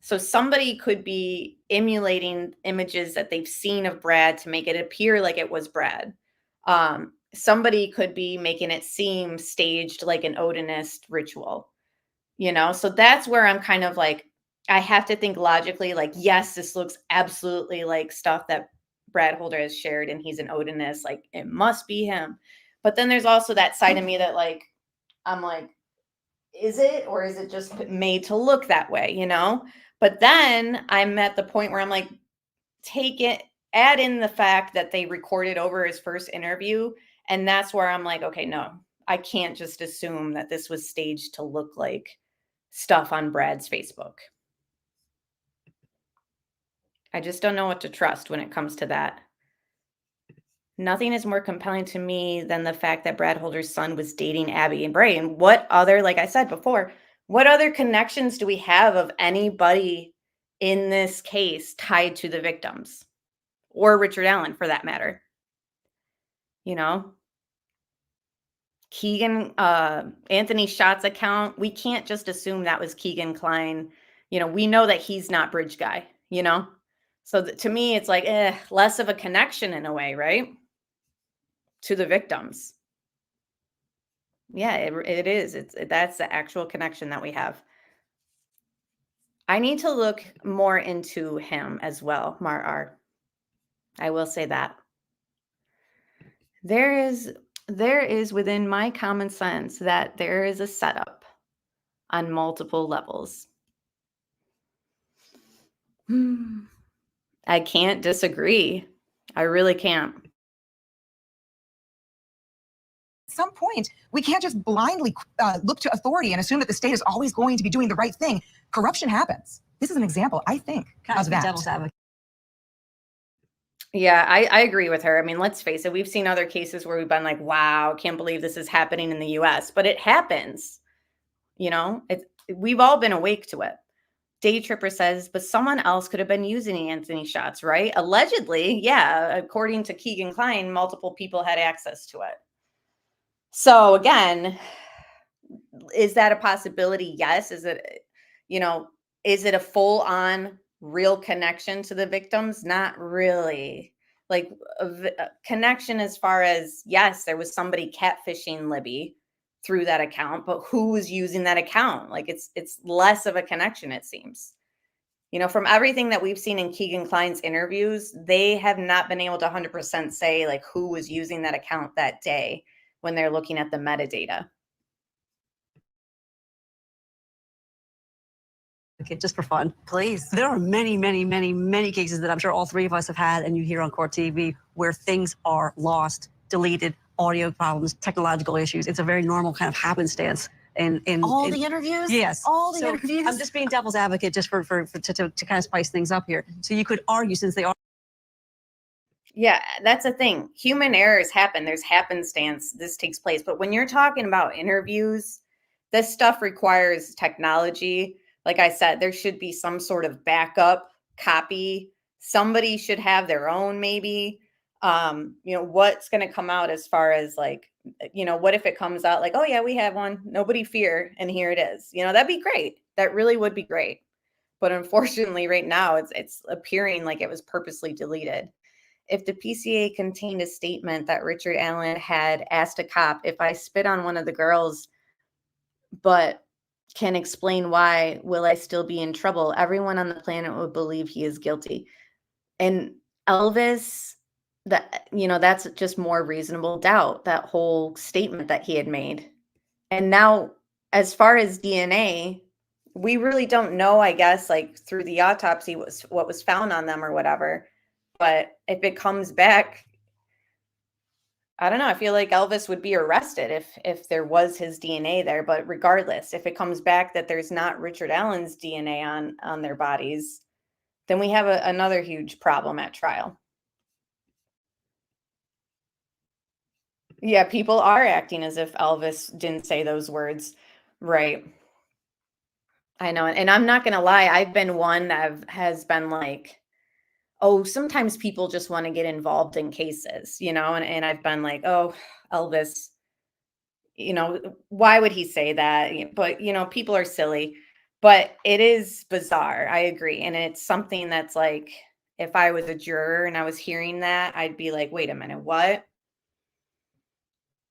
So somebody could be emulating images that they've seen of Brad to make it appear like it was Brad. Somebody could be making it seem staged like an Odinist ritual, you know? So that's where I'm kind of like, I have to think logically, like, yes, this looks absolutely like stuff that Brad Holder has shared and he's an Odinist. Like, it must be him. But then there's also that side of me that, like, I'm like, is it, or is it just made to look that way, you know? But then I'm at the point where I'm like, add in the fact that they recorded over his first interview. And that's where I'm like, okay, no, I can't just assume that this was staged to look like stuff on Brad's Facebook. I just don't know what to trust when it comes to that. Nothing is more compelling to me than the fact that Brad Holder's son was dating Abby and Bray. And what other, like I said before, what other connections do we have of anybody in this case tied to the victims or Richard Allen for that matter? You know, Keegan, Anthony Schott's account, we can't just assume that was Keegan Klein. You know, we know that he's not Bridge Guy, you know? So to me, it's like, less of a connection in a way, right? To the victims. Yeah, it is. That's the actual connection that we have. I need to look more into him as well, Marar. I will say that. There is within my common sense that there is a setup on multiple levels. I can't disagree. I really can't. At some point, we can't just blindly look to authority and assume that the state is always going to be doing the right thing. Corruption happens. This is an example, I think, of that. Devil's advocate. Yeah, I agree with her. I mean, let's face it. We've seen other cases where we've been like, wow, can't believe this is happening in the US, but it happens. You know, we've all been awake to it. Day Tripper says, but someone else could have been using Anthony shots, right? Allegedly, yeah. According to Keegan Klein, multiple people had access to it. So again, is that a possibility? Yes. Is it, you know, is it a full on real connection to the victims? Not really. Like a connection as far as, yes, there was somebody catfishing Libby through that account, but who was using that account? Like it's less of a connection, it seems. You know, from everything that we've seen in Keegan Klein's interviews, they have not been able to 100% say like who was using that account that day when they're looking at the metadata. Okay, just for fun, please. There are many, many, many, many cases that I'm sure all three of us have had, and you hear on court TV where things are lost, deleted, audio problems, technological issues. It's a very normal kind of happenstance. In all the interviews? Yes. All the So interviews? I'm just being devil's advocate just to kind of spice things up here. So you could argue, since they are. Yeah, that's the thing. Human errors happen. There's happenstance. This takes place. But when you're talking about interviews, this stuff requires technology. Like I said, there should be some sort of backup copy. Somebody should have their own, maybe. You know, what's going to come out as far as like, you know, what if it comes out like, oh yeah, we have one, nobody fear, and here it is. You know, that'd be great. That really would be great. But unfortunately, right now, it's appearing like it was purposely deleted. If the PCA contained a statement that Richard Allen had asked a cop, if I spit on one of the girls, but can explain why, will I still be in trouble? Everyone on the planet would believe he is guilty. And Elvis, that, you know, that's just more reasonable doubt, that whole statement that he had made. And now, as far as DNA, we really don't know, I guess, like through the autopsy, what was found on them or whatever. But if it comes back, I don't know. I feel like Elvis would be arrested if there was his DNA there. But regardless, if it comes back that there's not Richard Allen's DNA on their bodies, then we have another huge problem at trial. Yeah, people are acting as if Elvis didn't say those words. Right. I know. And I'm not going to lie. I've been one that has been like, oh, sometimes people just want to get involved in cases, and I've been like, oh, Elvis, why would he say that? But, people are silly, but it is bizarre. I agree. And it's something that's like, if I was a juror and I was hearing that, I'd be like, wait a minute, what?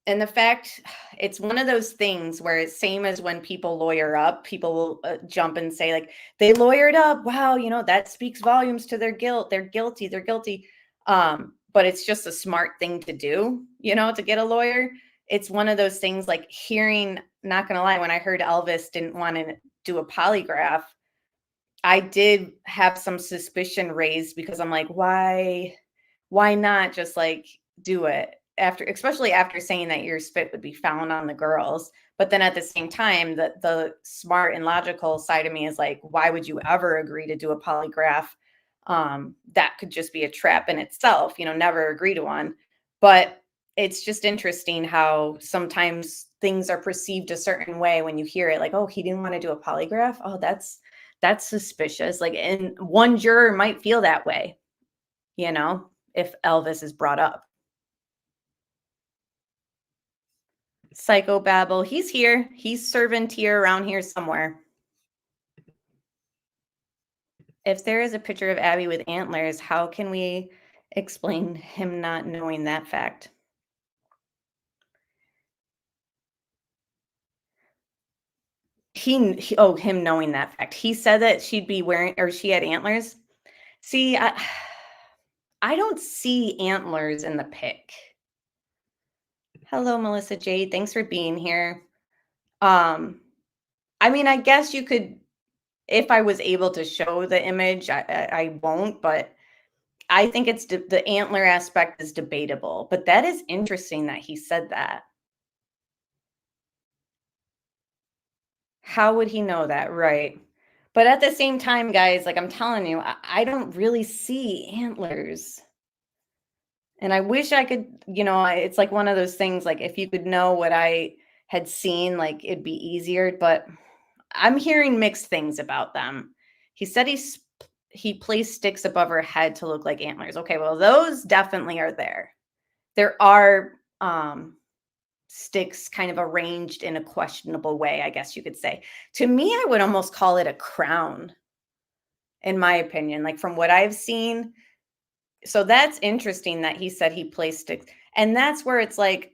And the fact, it's one of those things where it's same as when people lawyer up, people will jump and say like, they lawyered up. Wow. That speaks volumes to their guilt. They're guilty. They're guilty. But it's just a smart thing to do, to get a lawyer. It's one of those things like hearing, not going to lie, when I heard Elvis didn't want to do a polygraph, I did have some suspicion raised because I'm like, why not just like do it? Especially after saying that your spit would be found on the girls. But then at the same time, the smart and logical side of me is like, why would you ever agree to do a polygraph? That could just be a trap in itself, never agree to one. But it's just interesting how sometimes things are perceived a certain way when you hear it, like, oh, he didn't want to do a polygraph. Oh, that's suspicious. Like, and one juror might feel that way, if Elvis is brought up. Psychobabble, he's here. He's serving tier around here somewhere. If there is a picture of Abby with antlers, how can we explain him not knowing that fact? Him knowing that fact. He said that she'd be wearing, or she had antlers. See, I don't see antlers in the pic. Hello, Melissa J. Thanks for being here. I mean, I guess you could, if I was able to show the image, I won't, but I think it's the antler aspect is debatable. But that is interesting that he said that. How would he know that? Right. But at the same time, guys, like I'm telling you, I don't really see antlers. And I wish I could, it's like one of those things, like if you could know what I had seen, like it'd be easier. But I'm hearing mixed things about them. He said he placed sticks above her head to look like antlers. Okay, well, those definitely are there. There are sticks kind of arranged in a questionable way, I guess you could say. To me, I would almost call it a crown, in my opinion, like from what I've seen. So that's interesting that he said he placed sticks. And that's where it's like,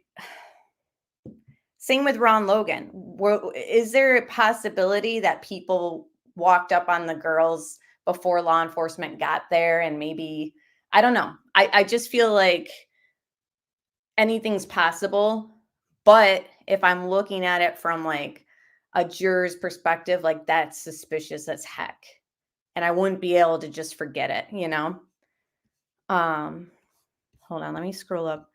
same with Ron Logan. Is there a possibility that people walked up on the girls before law enforcement got there and maybe, I don't know. I just feel like anything's possible. But if I'm looking at it from like a juror's perspective, like that's suspicious as heck. And I wouldn't be able to just forget it, Hold on, let me scroll up.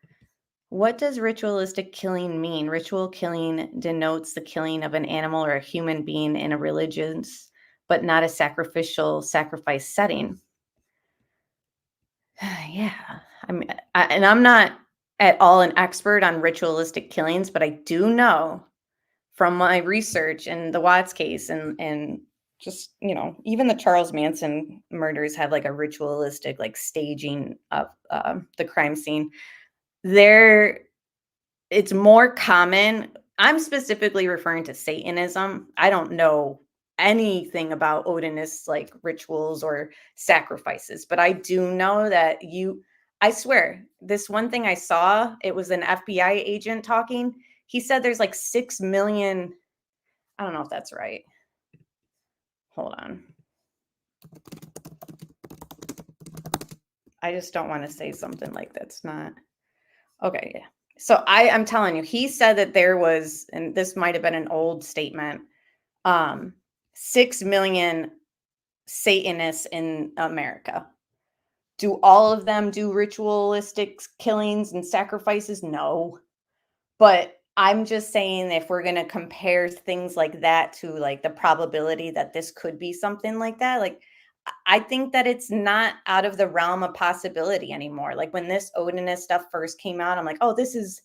What does ritualistic killing mean? Ritual killing denotes the killing of an animal or a human being in a religious, but not a sacrifice setting. Yeah. I mean, and I'm not at all an expert on ritualistic killings, but I do know from my research in the Watts case and just, even the Charles Manson murders have like a ritualistic like staging of the crime scene. It's more common. I'm specifically referring to Satanism. I don't know anything about Odinist like rituals or sacrifices, but I do know that I swear, this one thing I saw, it was an FBI agent talking. He said there's like 6 million. I don't know if that's right. Hold on. I just don't want to say something like that's not. Okay, yeah. So I'm telling you, he said that there was, and this might have been an old statement, 6 million Satanists in America. Do all of them do ritualistic killings and sacrifices? No. But I'm just saying, if we're going to compare things like that to like the probability that this could be something like that, like I think that it's not out of the realm of possibility anymore. Like when this Odinist stuff first came out, I'm like, oh, this is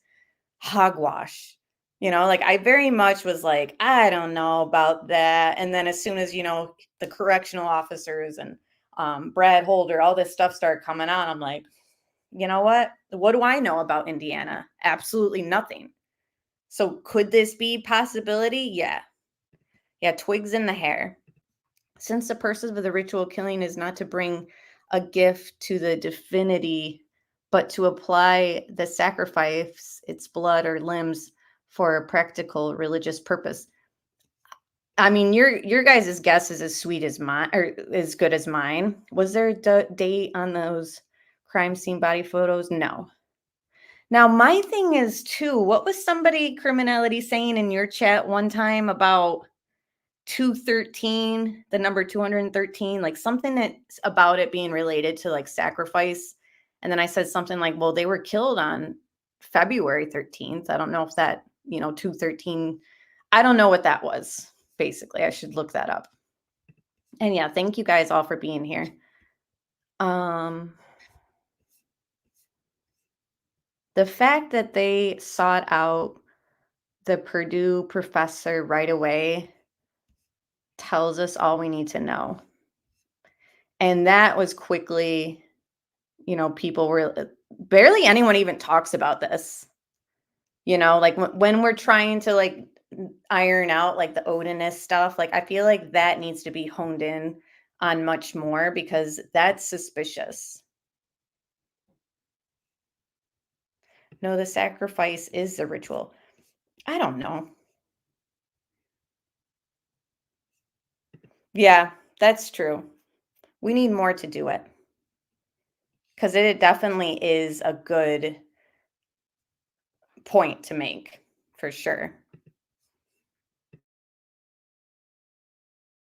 hogwash. You know, like I very much was like, I don't know about that. And then as soon as, you know, the correctional officers and Brad Holder, all this stuff started coming out, I'm like, you know what? What do I know about Indiana? Absolutely nothing. So could this be possibility? Yeah. Yeah, twigs in the hair. Since the purpose of the ritual killing is not to bring a gift to the divinity, but to apply the sacrifice, its blood or limbs, for a practical religious purpose. I mean, your guys' guess is as sweet as mine, or as good as mine. Was there a date on those crime scene body photos? No. Now, my thing is too, what was somebody criminality saying in your chat one time about 213, the number 213, like something that's about it being related to like sacrifice. And then I said something like, well, they were killed on February 13th. I don't know if that, you know, 213, I don't know what that was. Basically, I should look that up. And yeah, thank you guys all for being here. The fact that they sought out the Purdue professor right away tells us all we need to know. And that was quickly, you know, people were barely anyone even talks about this. You know, like when we're trying to like iron out like the Odinist stuff, like I feel like that needs to be honed in on much more because that's suspicious. No, the sacrifice is the ritual. I don't know. Yeah, that's true. We need more to do it. Because it definitely is a good point to make, for sure.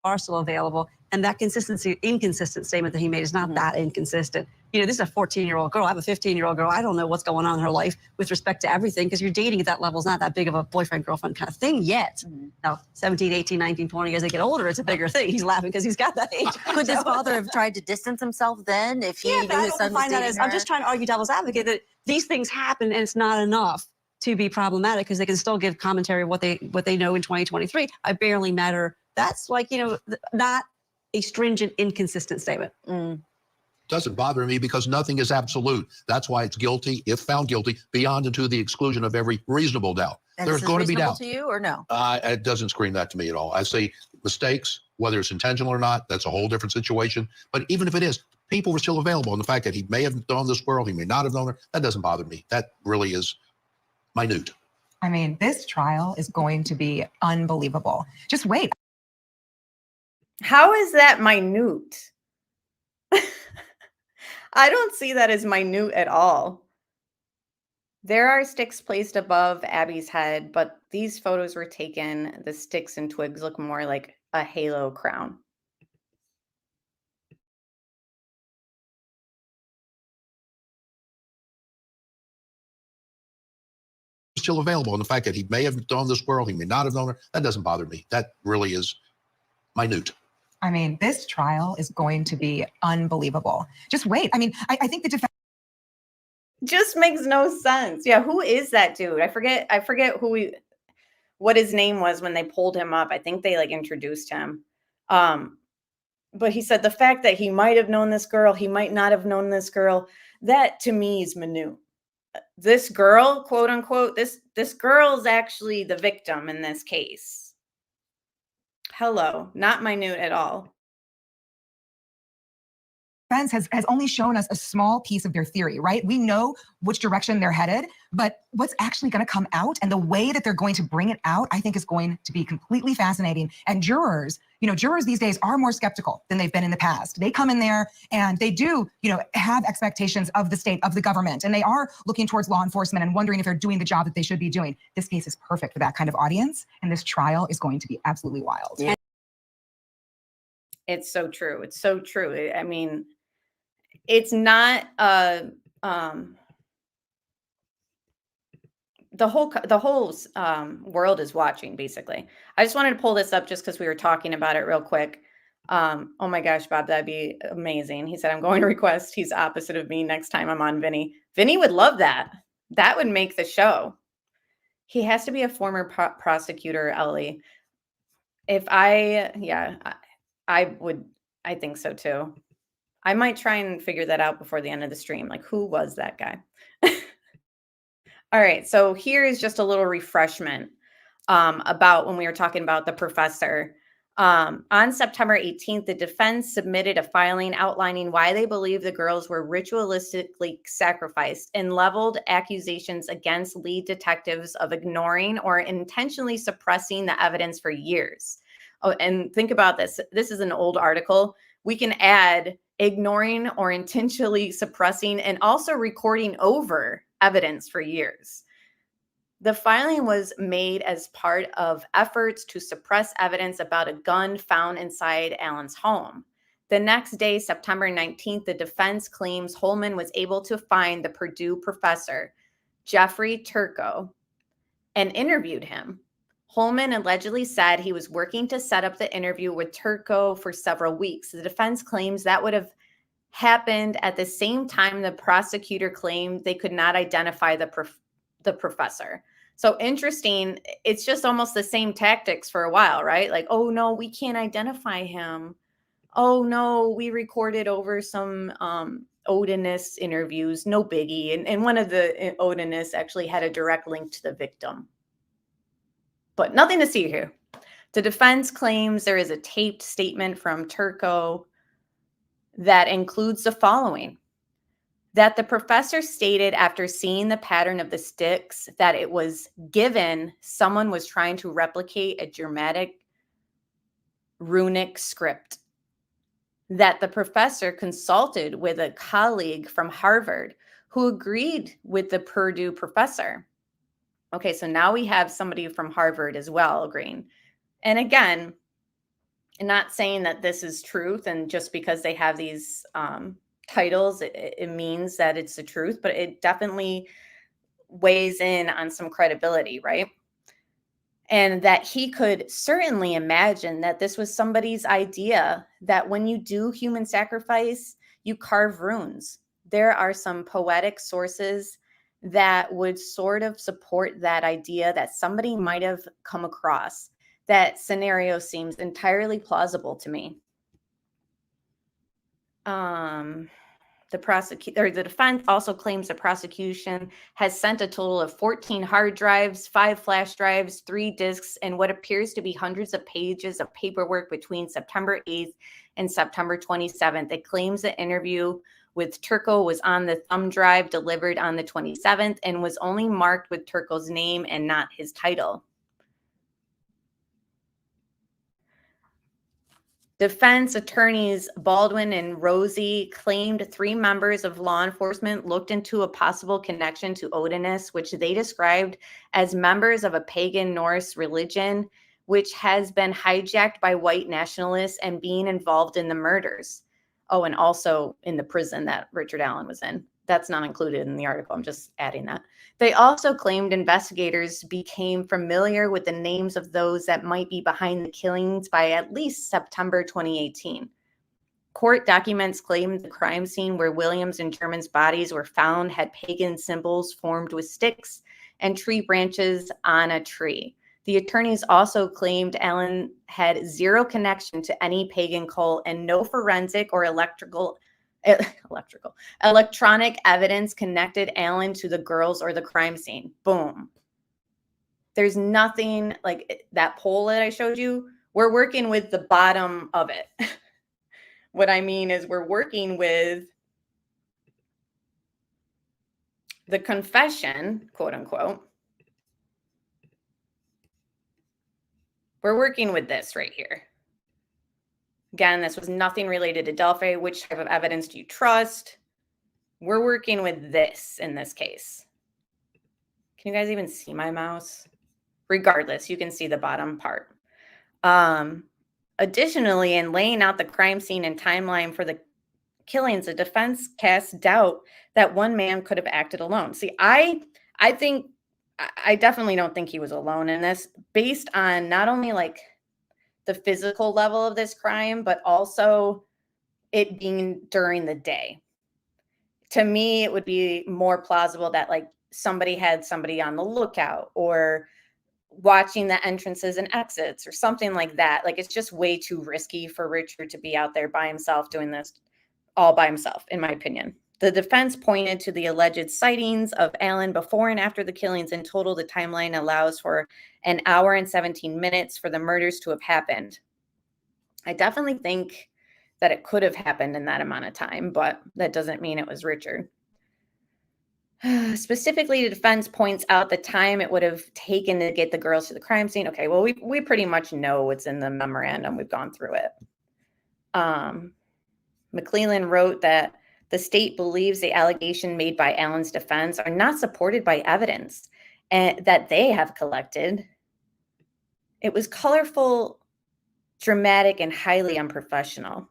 Are still available. And that inconsistent statement that he made is not that inconsistent. You know, this is a 14-year-old girl. I have a 15-year-old girl. I don't know what's going on in her life with respect to everything because you're dating at that level is not that big of a boyfriend-girlfriend kind of thing yet. Now, 17, 18, 19, 20, as they get older, it's a bigger thing. He's laughing because he's got that age. Could this father have tried to distance himself then if he knew his son was dating her? I'm just trying to argue devil's advocate that these things happen and it's not enough to be problematic because they can still give commentary of what they know in 2023. I barely matter. That's like, you know, not a stringent, inconsistent statement. Doesn't bother me because nothing is absolute. That's why it's guilty, if found guilty, beyond and to the exclusion of every reasonable doubt. And There's going to be doubt. to you or no? It doesn't scream that to me at all. I say mistakes, whether it's intentional or not, that's a whole different situation. But even if it is, people were still available. And the fact that he may have known this girl, he may not have known her, that doesn't bother me. That really is minute. I mean, this trial is going to be unbelievable. Just wait. How is that minute? I don't see that as minute at all. There are sticks placed above Abby's head, but these photos were taken. The sticks and twigs look more like a halo crown. Still available. And the fact that he may have known this girl, he may not have known her, that doesn't bother me. That really is minute. I mean, this trial is going to be unbelievable. Just wait. I mean, I think the defense Just makes no sense. Yeah, who is that dude? I forget what his name was when they pulled him up. I think they like introduced him. But he said the fact that he might have known this girl, he might not have known this girl, that to me is minute. This girl, quote unquote, this girl is actually the victim in this case. Hello, not minute at all. has only shown us a small piece of their theory, right? We know which direction they're headed, but what's actually going to come out and the way that they're going to bring it out, I think is going to be completely fascinating. And jurors these days are more skeptical than they've been in the past. They come in there and they do, have expectations of the state, of the government, and they are looking towards law enforcement and wondering if they're doing the job that they should be doing. This case is perfect for that kind of audience, and this trial is going to be absolutely wild. It's so true. It's so true. I mean, it's not the whole world is watching, basically. I just wanted to pull this up just because we were talking about it real quick. Oh my gosh, Bob, that'd be amazing. He said, I'm going to request he's opposite of me next time I'm on Vinny. Vinny would love that. That would make the show. He has to be a former prosecutor, Ellie. I think so too. I might try and figure that out before the end of the stream. Like, who was that guy? All right, so here is just a little refreshment about when we were talking about the professor. On September 18th, the defense submitted a filing outlining why they believe the girls were ritualistically sacrificed and leveled accusations against lead detectives of ignoring or intentionally suppressing the evidence for years. Oh, and think about this. This is an old article. We can add ignoring or intentionally suppressing and also recording over evidence for years. The filing was made as part of efforts to suppress evidence about a gun found inside Allen's home. The next day, September 19th, the defense claims Holman was able to find the Purdue professor, Jeffrey Turco, and interviewed him. Holman allegedly said he was working to set up the interview with Turco for several weeks. The defense claims that would have happened at the same time the prosecutor claimed they could not identify the professor. So interesting. It's just almost the same tactics for a while, right? Like, oh no, we can't identify him. Oh no, we recorded over some Odinist interviews, no biggie. And one of the Odinists actually had a direct link to the victim. But nothing to see here. The defense claims there is a taped statement from Turco that includes the following: that the professor stated after seeing the pattern of the sticks that it was given someone was trying to replicate a Germanic runic script, that the professor consulted with a colleague from Harvard who agreed with the Purdue professor. Okay, so now we have somebody from Harvard as well agreeing. And again, not saying that this is truth, and just because they have these titles, it means that it's the truth, but it definitely weighs in on some credibility, right? And that he could certainly imagine that this was somebody's idea, that when you do human sacrifice, you carve runes. There are some poetic sources that would sort of support that idea that somebody might have come across. That scenario seems entirely plausible to me. The defense also claims the prosecution has sent a total of 14 hard drives, 5 flash drives, 3 disks, and what appears to be hundreds of pages of paperwork between September 8th and September 27th. It claims the interview with Turco was on the thumb drive delivered on the 27th and was only marked with Turco's name and not his title. Defense attorneys Baldwin and Rosie claimed 3 members of law enforcement looked into a possible connection to Odinists, which they described as members of a pagan Norse religion, which has been hijacked by white nationalists and being involved in the murders. Oh, and also in the prison that Richard Allen was in. That's not included in the article. I'm just adding that. They also claimed investigators became familiar with the names of those that might be behind the killings by at least September 2018. Court documents claimed the crime scene where Williams and German's bodies were found had pagan symbols formed with sticks and tree branches on a tree. The attorneys also claimed Allen had 0 connection to any pagan cult and no forensic or electronic evidence connected Allen to the girls or the crime scene. Boom. There's nothing like that poll that I showed you. We're working with the bottom of it. What I mean is we're working with the confession, quote unquote. We're working with this right here. Again, this was nothing related to Delphi. Which type of evidence do you trust? We're working with this in this case. Can you guys even see my mouse? Regardless, you can see the bottom part. Additionally, in laying out the crime scene and timeline for the killings, the defense cast doubt that one man could have acted alone. See, I think I definitely don't think he was alone in this, based on not only like the physical level of this crime, but also it being during the day. To me, it would be more plausible that like somebody had somebody on the lookout or watching the entrances and exits or something like that. Like, it's just way too risky for Richard to be out there by himself doing this all by himself, in my opinion. The defense pointed to the alleged sightings of Allen before and after the killings. In total, the timeline allows for an hour and 17 minutes for the murders to have happened. I definitely think that it could have happened in that amount of time, but that doesn't mean it was Richard. Specifically, the defense points out the time it would have taken to get the girls to the crime scene. Okay, well, we pretty much know what's in the memorandum. We've gone through it. McClellan wrote that the state believes the allegation made by Allen's defense are not supported by evidence and that they have collected. It was colorful, dramatic, and highly unprofessional.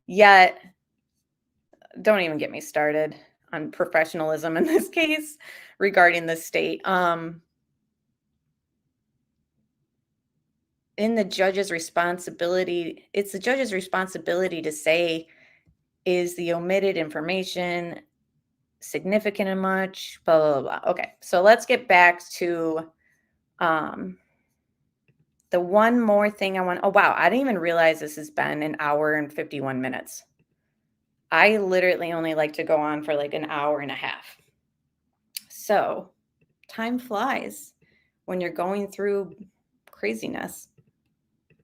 Yet, don't even get me started on professionalism in this case regarding the state. In the judge's responsibility, it's the judge's responsibility to say, is the omitted information significant and much, blah, blah, blah. Okay, so let's get back to the one more thing I want. Oh, wow, I didn't even realize this has been an hour and 51 minutes. I literally only like to go on for like an hour and a half. So time flies when you're going through craziness.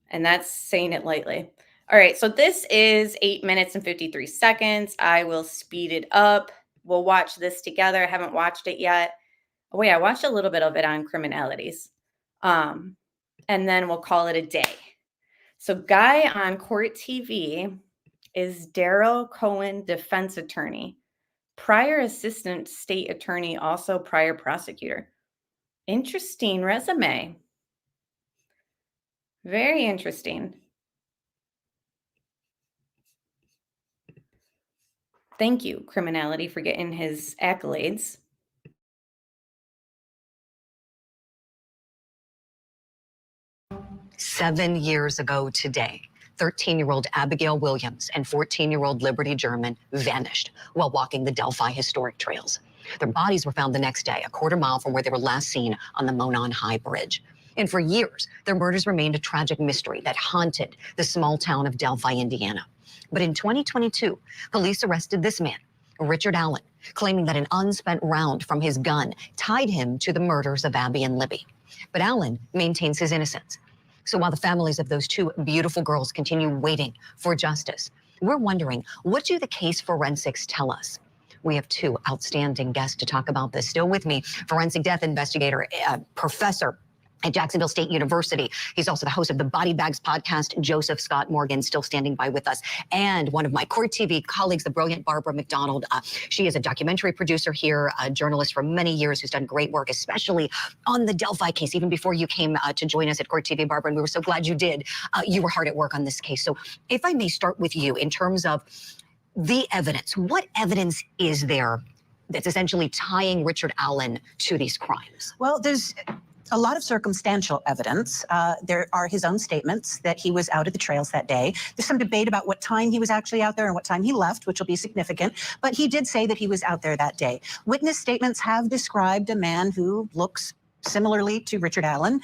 And that's saying it lightly. All right, so this is 8 minutes and 53 seconds. I will speed it up. We'll watch this together. I haven't watched it yet. Oh, wait, I watched a little bit of it on Criminalities. And then we'll call it a day. So guy on Court TV is Daryl Cohen, defense attorney. Prior assistant state attorney, also prior prosecutor. Interesting resume. Very interesting. Thank you, Criminality, for getting his accolades. Seven years ago today, 13-year-old Abigail Williams and 14-year-old Liberty German vanished while walking the Delphi historic trails. Their bodies were found the next day, a quarter mile from where they were last seen on the Monon High Bridge. And for years, their murders remained a tragic mystery that haunted the small town of Delphi, Indiana. But in 2022, police arrested this man, Richard Allen, claiming that an unspent round from his gun tied him to the murders of Abby and Libby. But Allen maintains his innocence. So while the families of those two beautiful girls continue waiting for justice, we're wondering, what do the case forensics tell us? We have two outstanding guests to talk about this. Still with me, forensic death investigator, professor at Jacksonville State University. He's also the host of the Body Bags podcast, Joseph Scott Morgan, still standing by with us. And one of my Court TV colleagues, the brilliant Barbara McDonald. She is a documentary producer here, a journalist for many years who's done great work, especially on the Delphi case, even before you came to join us at Court TV, Barbara, and we were so glad you did. You were hard at work on this case. So if I may start with you in terms of the evidence, what evidence is there that's essentially tying Richard Allen to these crimes? Well, there's a lot of circumstantial evidence. There are his own statements that he was out at the trails that day. There's some debate about what time he was actually out there and what time he left, which will be significant, but he did say that he was out there that day. Witness statements have described a man who looks similarly to Richard Allen,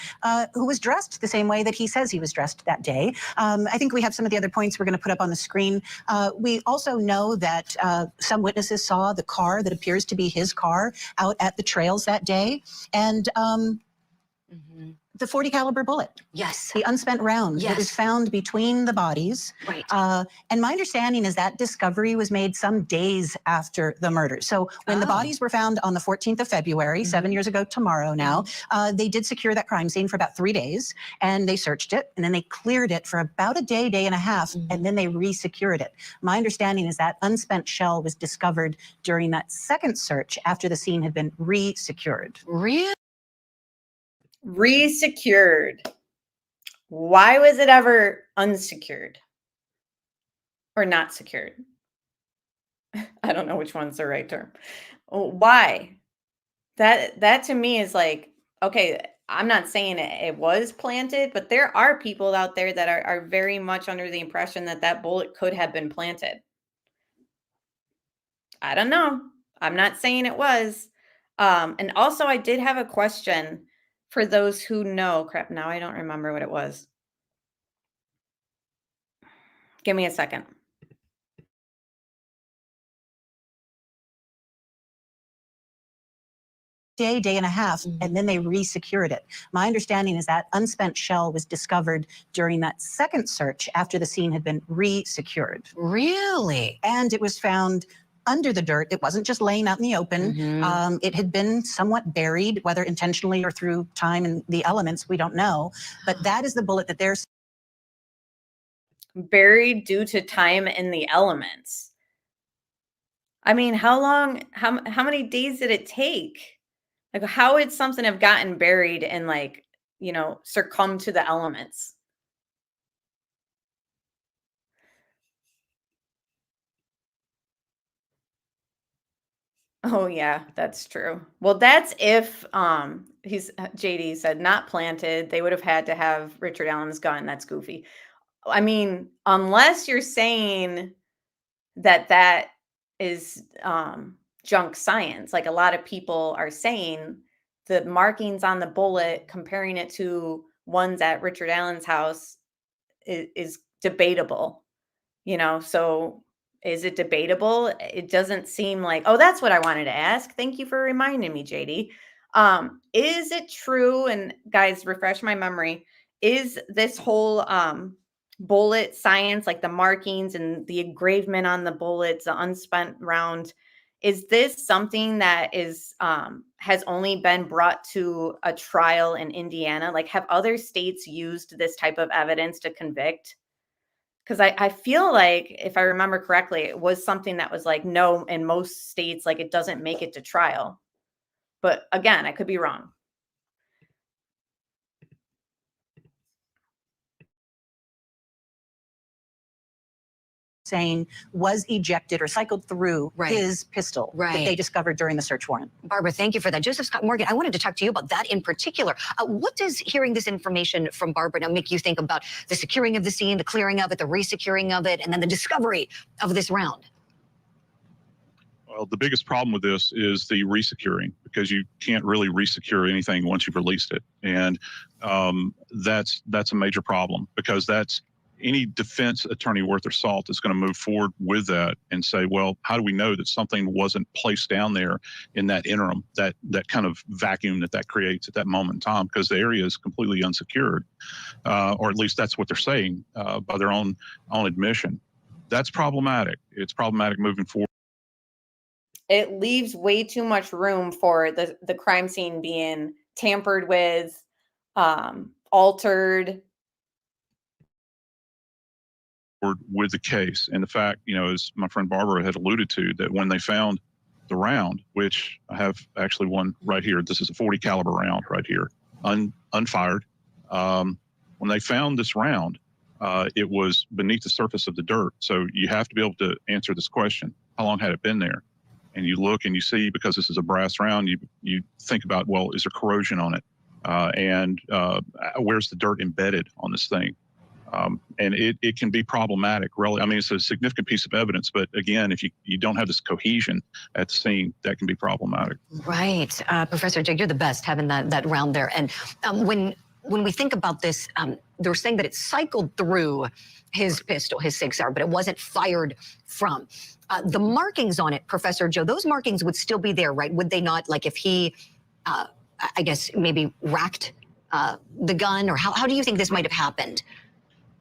who was dressed the same way that he says he was dressed that day. I think we have some of the other points we're going to put up on the screen. We also know that some witnesses saw the car that appears to be his car out at the trails that day. And the .40 caliber bullet. Yes. The unspent round that was found between the bodies. Right. And my understanding is that discovery was made some days after the murder. So when the bodies were found on the 14th of February, 7 years ago tomorrow now, they did secure that crime scene for about 3 days, and they searched it, and then they cleared it for about a day, day and a half, and then they re-secured it. My understanding is that unspent shell was discovered during that second search after the scene had been re-secured. Really? Re-secured. Why was it ever unsecured or not secured? I don't know which one's the right term. Why? That to me is like, okay, I'm not saying it was planted, but there are people out there that are very much under the impression that that bullet could have been planted. I don't know. I'm not saying it was. And also, I did have a question for those who know. Crap, now I don't remember what it was. Give me a second. Day and a half, and then they resecured it. My understanding is that unspent shell was discovered during that second search after the scene had been resecured. Really? And it was found under the dirt. It wasn't just laying out in the open. It had been somewhat buried, whether intentionally or through time and the elements, we don't know. But that is the bullet that they're Buried due to time in the elements. I mean, how many days did it take? Like, how would something have gotten buried and, like, succumb to the elements? Oh yeah, that's true. Well, that's if JD said not planted, they would have had to have Richard Allen's gun. That's goofy. I mean, unless you're saying that that is junk science, like a lot of people are saying, the markings on the bullet, comparing it to ones at Richard Allen's house is debatable, so is it debatable? It doesn't seem like, oh, that's what I wanted to ask. Thank you for reminding me, JD. Is it true? And guys, refresh my memory. Is this whole bullet science, like the markings and the engravement on the bullets, the unspent round, is this something that is has only been brought to a trial in Indiana? Like, have other states used this type of evidence to convict? Because I feel like, if I remember correctly, it was something that was like, no, in most states, like, it doesn't make it to trial. But again, I could be wrong. saying was ejected or cycled through his pistol that they discovered during the search warrant. Barbara, thank you for that. Joseph Scott Morgan, I wanted to talk to you about that in particular. What does hearing this information from Barbara now make you think about the securing of the scene, the clearing of it, the resecuring of it, and then the discovery of this round? Well, the biggest problem with this is the resecuring, because you can't really resecure anything once you've released it. And that's a major problem, because that's any defense attorney worth their salt is going to move forward with that and say, well, how do we know that something wasn't placed down there in that interim, that kind of vacuum that creates at that moment in time, because the area is completely unsecured, or at least that's what they're saying by their own admission. That's problematic. It's problematic moving forward. It leaves way too much room for the crime scene being tampered with, altered. With the case, and the fact, as my friend Barbara had alluded to, that when they found the round, which I have actually one right here, this is a .40 caliber round right here, unfired. When they found this round, it was beneath the surface of the dirt. So you have to be able to answer this question: how long had it been there? And you look and you see, because this is a brass round, you think about, well, is there corrosion on it? And where's the dirt embedded on this thing? And it can be problematic, really. I mean, it's a significant piece of evidence, but again, if you don't have this cohesion at the scene, that can be problematic. Right. Professor Jig, you're the best having that round there. And when we think about this, they're saying that it cycled through his pistol, his Sig Sauer, but it wasn't fired from. The markings on it, Professor Joe, those markings would still be there, right? Would they not? Like, if he, I guess, maybe racked the gun, or how do you think this might have happened?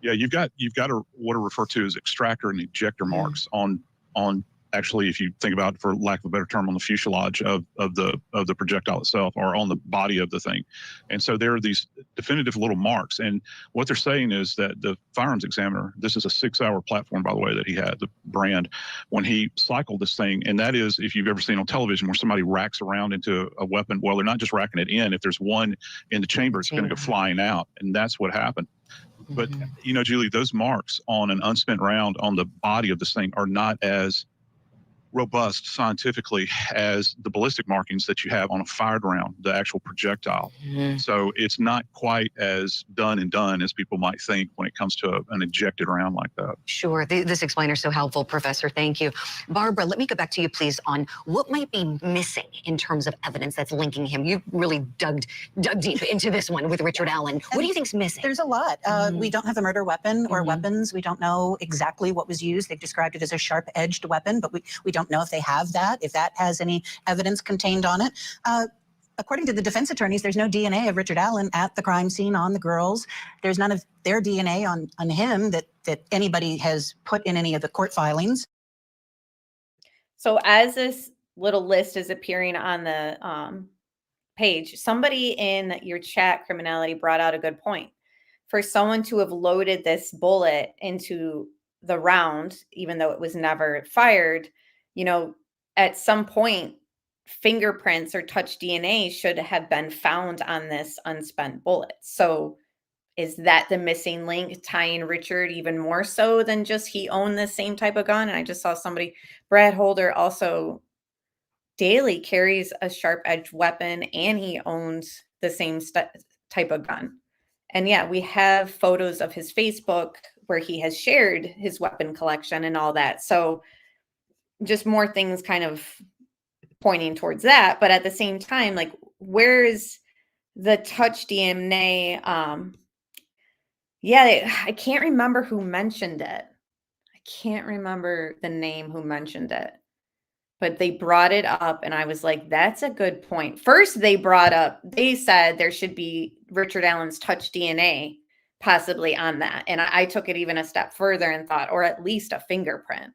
Yeah, you've got what are referred to as extractor and ejector marks on actually, if you think about it, for lack of a better term, on the fuselage of the projectile itself, or on the body of the thing. And so there are these definitive little marks. And what they're saying is that the firearms examiner, this is a 6-hour platform, by the way, that he had, the brand, when he cycled this thing. And that is, if you've ever seen on television where somebody racks around into a weapon, well, they're not just racking it in. If there's one in the chamber, it's going to go flying out. And that's what happened. But, Julie, those marks on an unspent round on the body of this thing are not as robust scientifically as the ballistic markings that you have on a fired round, the actual projectile. So it's not quite as done and done as people might think when it comes to an ejected round like that. Sure. This explainer is so helpful, Professor. Thank you. Barbara, let me go back to you, please, on what might be missing in terms of evidence that's linking him. You've really dug deep into this one with Richard Allen. What do you think's missing? There's a lot. We don't have a murder weapon or weapons. We don't know exactly what was used. They've described it as a sharp-edged weapon, but we don't know if they have that, if that has any evidence contained on it. According to the defense attorneys, there's no DNA of Richard Allen at the crime scene on the girls. There's none of their DNA on him that anybody has put in any of the court filings. So as this little list is appearing on the page, somebody in your chat, Criminality, brought out a good point. For someone to have loaded this bullet into the round, even though it was never fired, you know, at some point, fingerprints or touch DNA should have been found on this unspent bullet. So is that the missing link tying Richard even more so than just he owned the same type of gun? And I just saw somebody, Brad Holder, also daily carries a sharp-edged weapon and he owns the same type of gun. And yeah, we have photos of his Facebook where he has shared his weapon collection and all that. So just more things kind of pointing towards that. But at the same time, like, where is the touch DNA? I can't remember who mentioned it. I can't remember the name who mentioned it. But they brought it up and I was like, that's a good point. First, they said there should be Richard Allen's touch DNA possibly on that. And I took it even a step further and thought, or at least a fingerprint.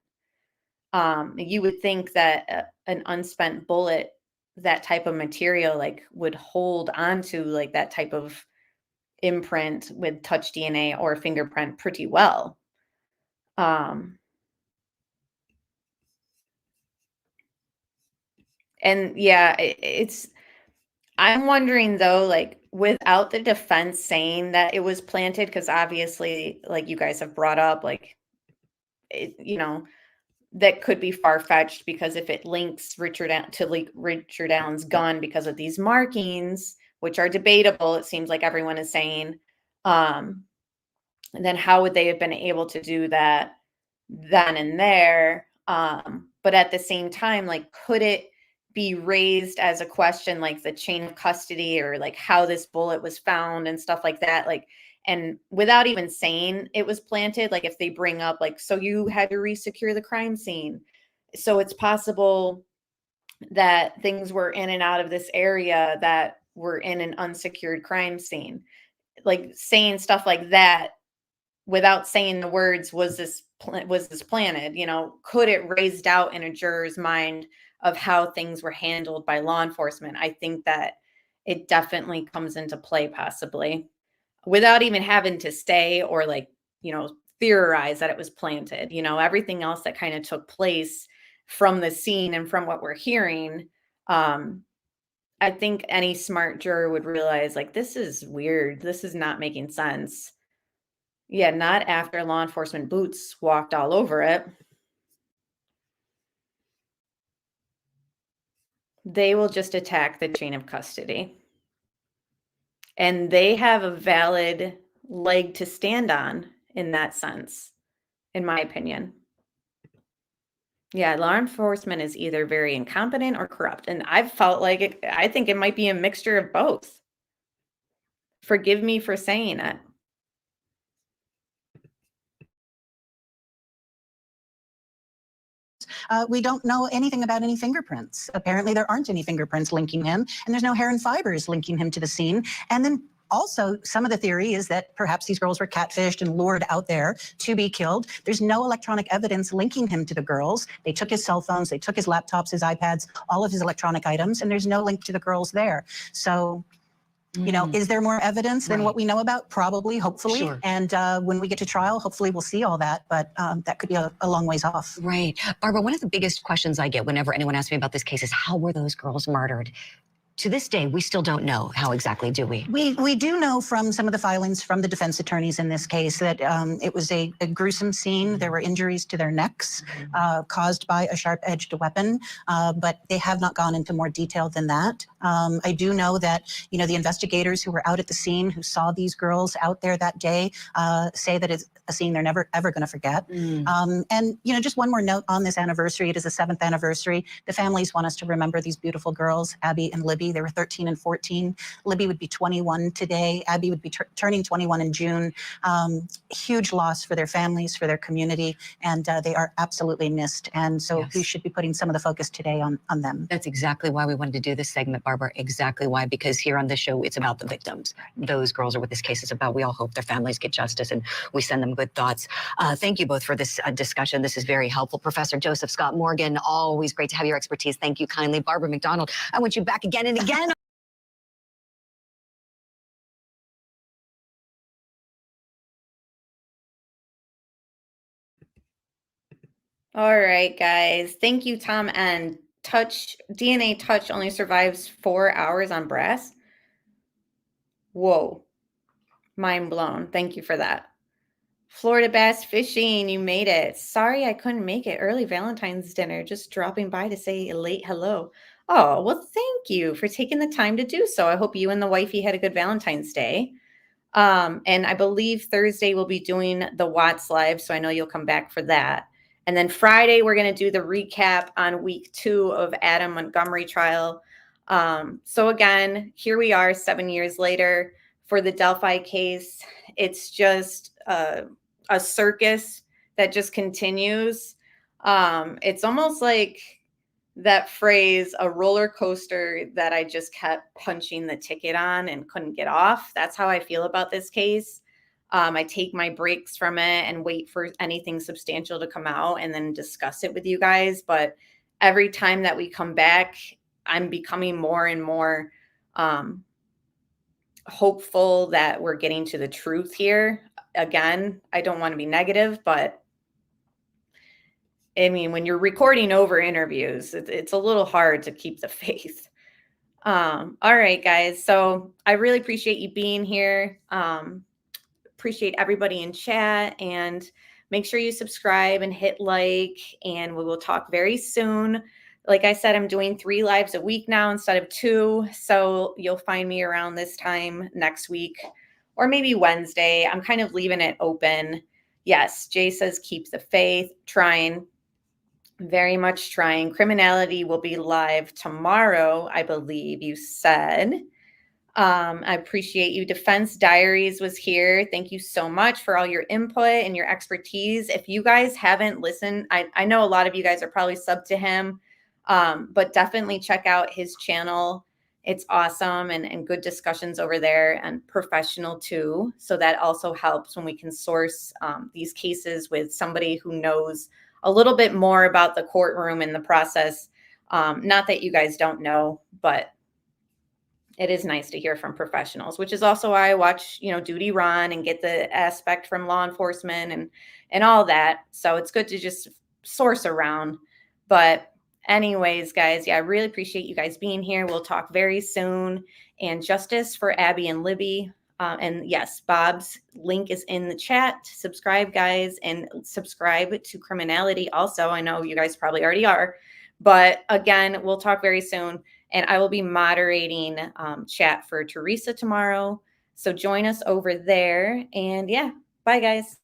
You would think that an unspent bullet, that type of material, like, would hold onto like that type of imprint with touch DNA or fingerprint pretty well. And yeah, I'm wondering though, like, without the defense saying that it was planted, because obviously, like you guys have brought up, like, that could be far-fetched, because if it links Richard Allen's gun because of these markings, which are debatable, it seems like everyone is saying, then how would they have been able to do that then and there? But at the same time, like, could it be raised as a question, like the chain of custody, or like how this bullet was found and stuff like that, like, and without even saying it was planted, like if they bring up like, so you had to resecure the crime scene, so it's possible that things were in and out of this area that were in an unsecured crime scene, like saying stuff like that without saying the words, was this planted, could it raise doubt in a juror's mind of how things were handled by law enforcement? I think that it definitely comes into play, possibly, without even having to say or like, theorize that it was planted. Everything else that kind of took place from the scene and from what we're hearing, I think any smart juror would realize, like, this is weird. This is not making sense. Yeah, not after law enforcement boots walked all over it. They will just attack the chain of custody. And they have a valid leg to stand on in that sense, in my opinion. Yeah, law enforcement is either very incompetent or corrupt. And I've felt like I think it might be a mixture of both. Forgive me for saying it. We don't know anything about any fingerprints. Apparently, there aren't any fingerprints linking him, and there's no hair and fibers linking him to the scene. And then also, some of the theory is that perhaps these girls were catfished and lured out there to be killed. There's no electronic evidence linking him to the girls. They took his cell phones, they took his laptops, his iPads, all of his electronic items, and there's no link to the girls there. So, is there more evidence than what we know about? Probably, hopefully. Sure. And when we get to trial, hopefully we'll see all that, but that could be a long ways off. Right. Barbara, one of the biggest questions I get whenever anyone asks me about this case is, how were those girls murdered? to this day, we still don't know how exactly, do we? We do know from some of the filings from the defense attorneys in this case that it was a gruesome scene. There were injuries to their necks caused by a sharp-edged weapon, but they have not gone into more detail than that. I do know that, you know, the investigators who were out at the scene, who saw these girls out there that day, say that it's a scene they're never, ever going to forget. And, you know, just one more note on this anniversary. It is the 7th anniversary. The families want us to remember these beautiful girls, Abby and Libby. They were 13 and 14. Libby would be 21 today. Abby would be turning 21 in June. Huge loss for their families, for their community, and they are absolutely missed. And so we should be putting some of the focus today on them. That's exactly why we wanted to do this segment, Barbara. Exactly why, because here on this show, it's about the victims. Those girls are what this case is about. We all hope their families get justice, and we send them good thoughts. Thank you both for this discussion. This is very helpful. Professor Joseph Scott Morgan, always great to have your expertise. Thank you kindly. Barbara McDonald, I want you back again and again. All right, guys. Thank you, Tom. And DNA touch only survives 4 hours on brass. Whoa. Mind blown. Thank you for that. Florida Bass Fishing, you made it. Sorry I couldn't make it. Early Valentine's dinner. Just dropping by to say a late hello. Oh, well, thank you for taking the time to do so. I hope you and the wifey had a good Valentine's Day. And I believe Thursday we'll be doing the Watts Live, so I know you'll come back for that. And then Friday, we're going to do the recap on week 2 of Adam Montgomery trial. So again, here we are 7 years later for the Delphi case. It's just a circus that just continues. It's almost like that phrase, a roller coaster that I just kept punching the ticket on and couldn't get off. That's how I feel about this case. I take my breaks from it and wait for anything substantial to come out and then discuss it with you guys. But every time that we come back, I'm becoming more and more hopeful that we're getting to the truth here. Again, I don't want to be negative, but I mean, when you're recording over interviews, it's a little hard to keep the faith. All right, guys. So I really appreciate you being here. Appreciate everybody in chat, and make sure you subscribe and hit like, and we will talk very soon. Like I said, I'm doing 3 lives a week now instead of 2. So you'll find me around this time next week, or maybe Wednesday. I'm kind of leaving it open. Yes, Jay says keep the faith. Trying. Very much trying. Criminality will be live tomorrow, I believe you said. I appreciate you. Defense Diaries was here. Thank you so much for all your input and your expertise. If you guys haven't listened, I know a lot of you guys are probably subbed to him, but definitely check out his channel. It's awesome, and good discussions over there, and professional too. So that also helps when we can source these cases with somebody who knows a little bit more about the courtroom and the process. Not that you guys don't know, but it is nice to hear from professionals, which is also why I watch, Duty Run and get the aspect from law enforcement and all that. So it's good to just source around. But anyways, guys, I really appreciate you guys being here. We'll talk very soon. And justice for Abby and Libby. And yes, Bob's link is in the chat. Subscribe, guys, and subscribe to Criminality also. I know you guys probably already are. But again, we'll talk very soon. And I will be moderating chat for Teresa tomorrow. So join us over there. And yeah, bye, guys.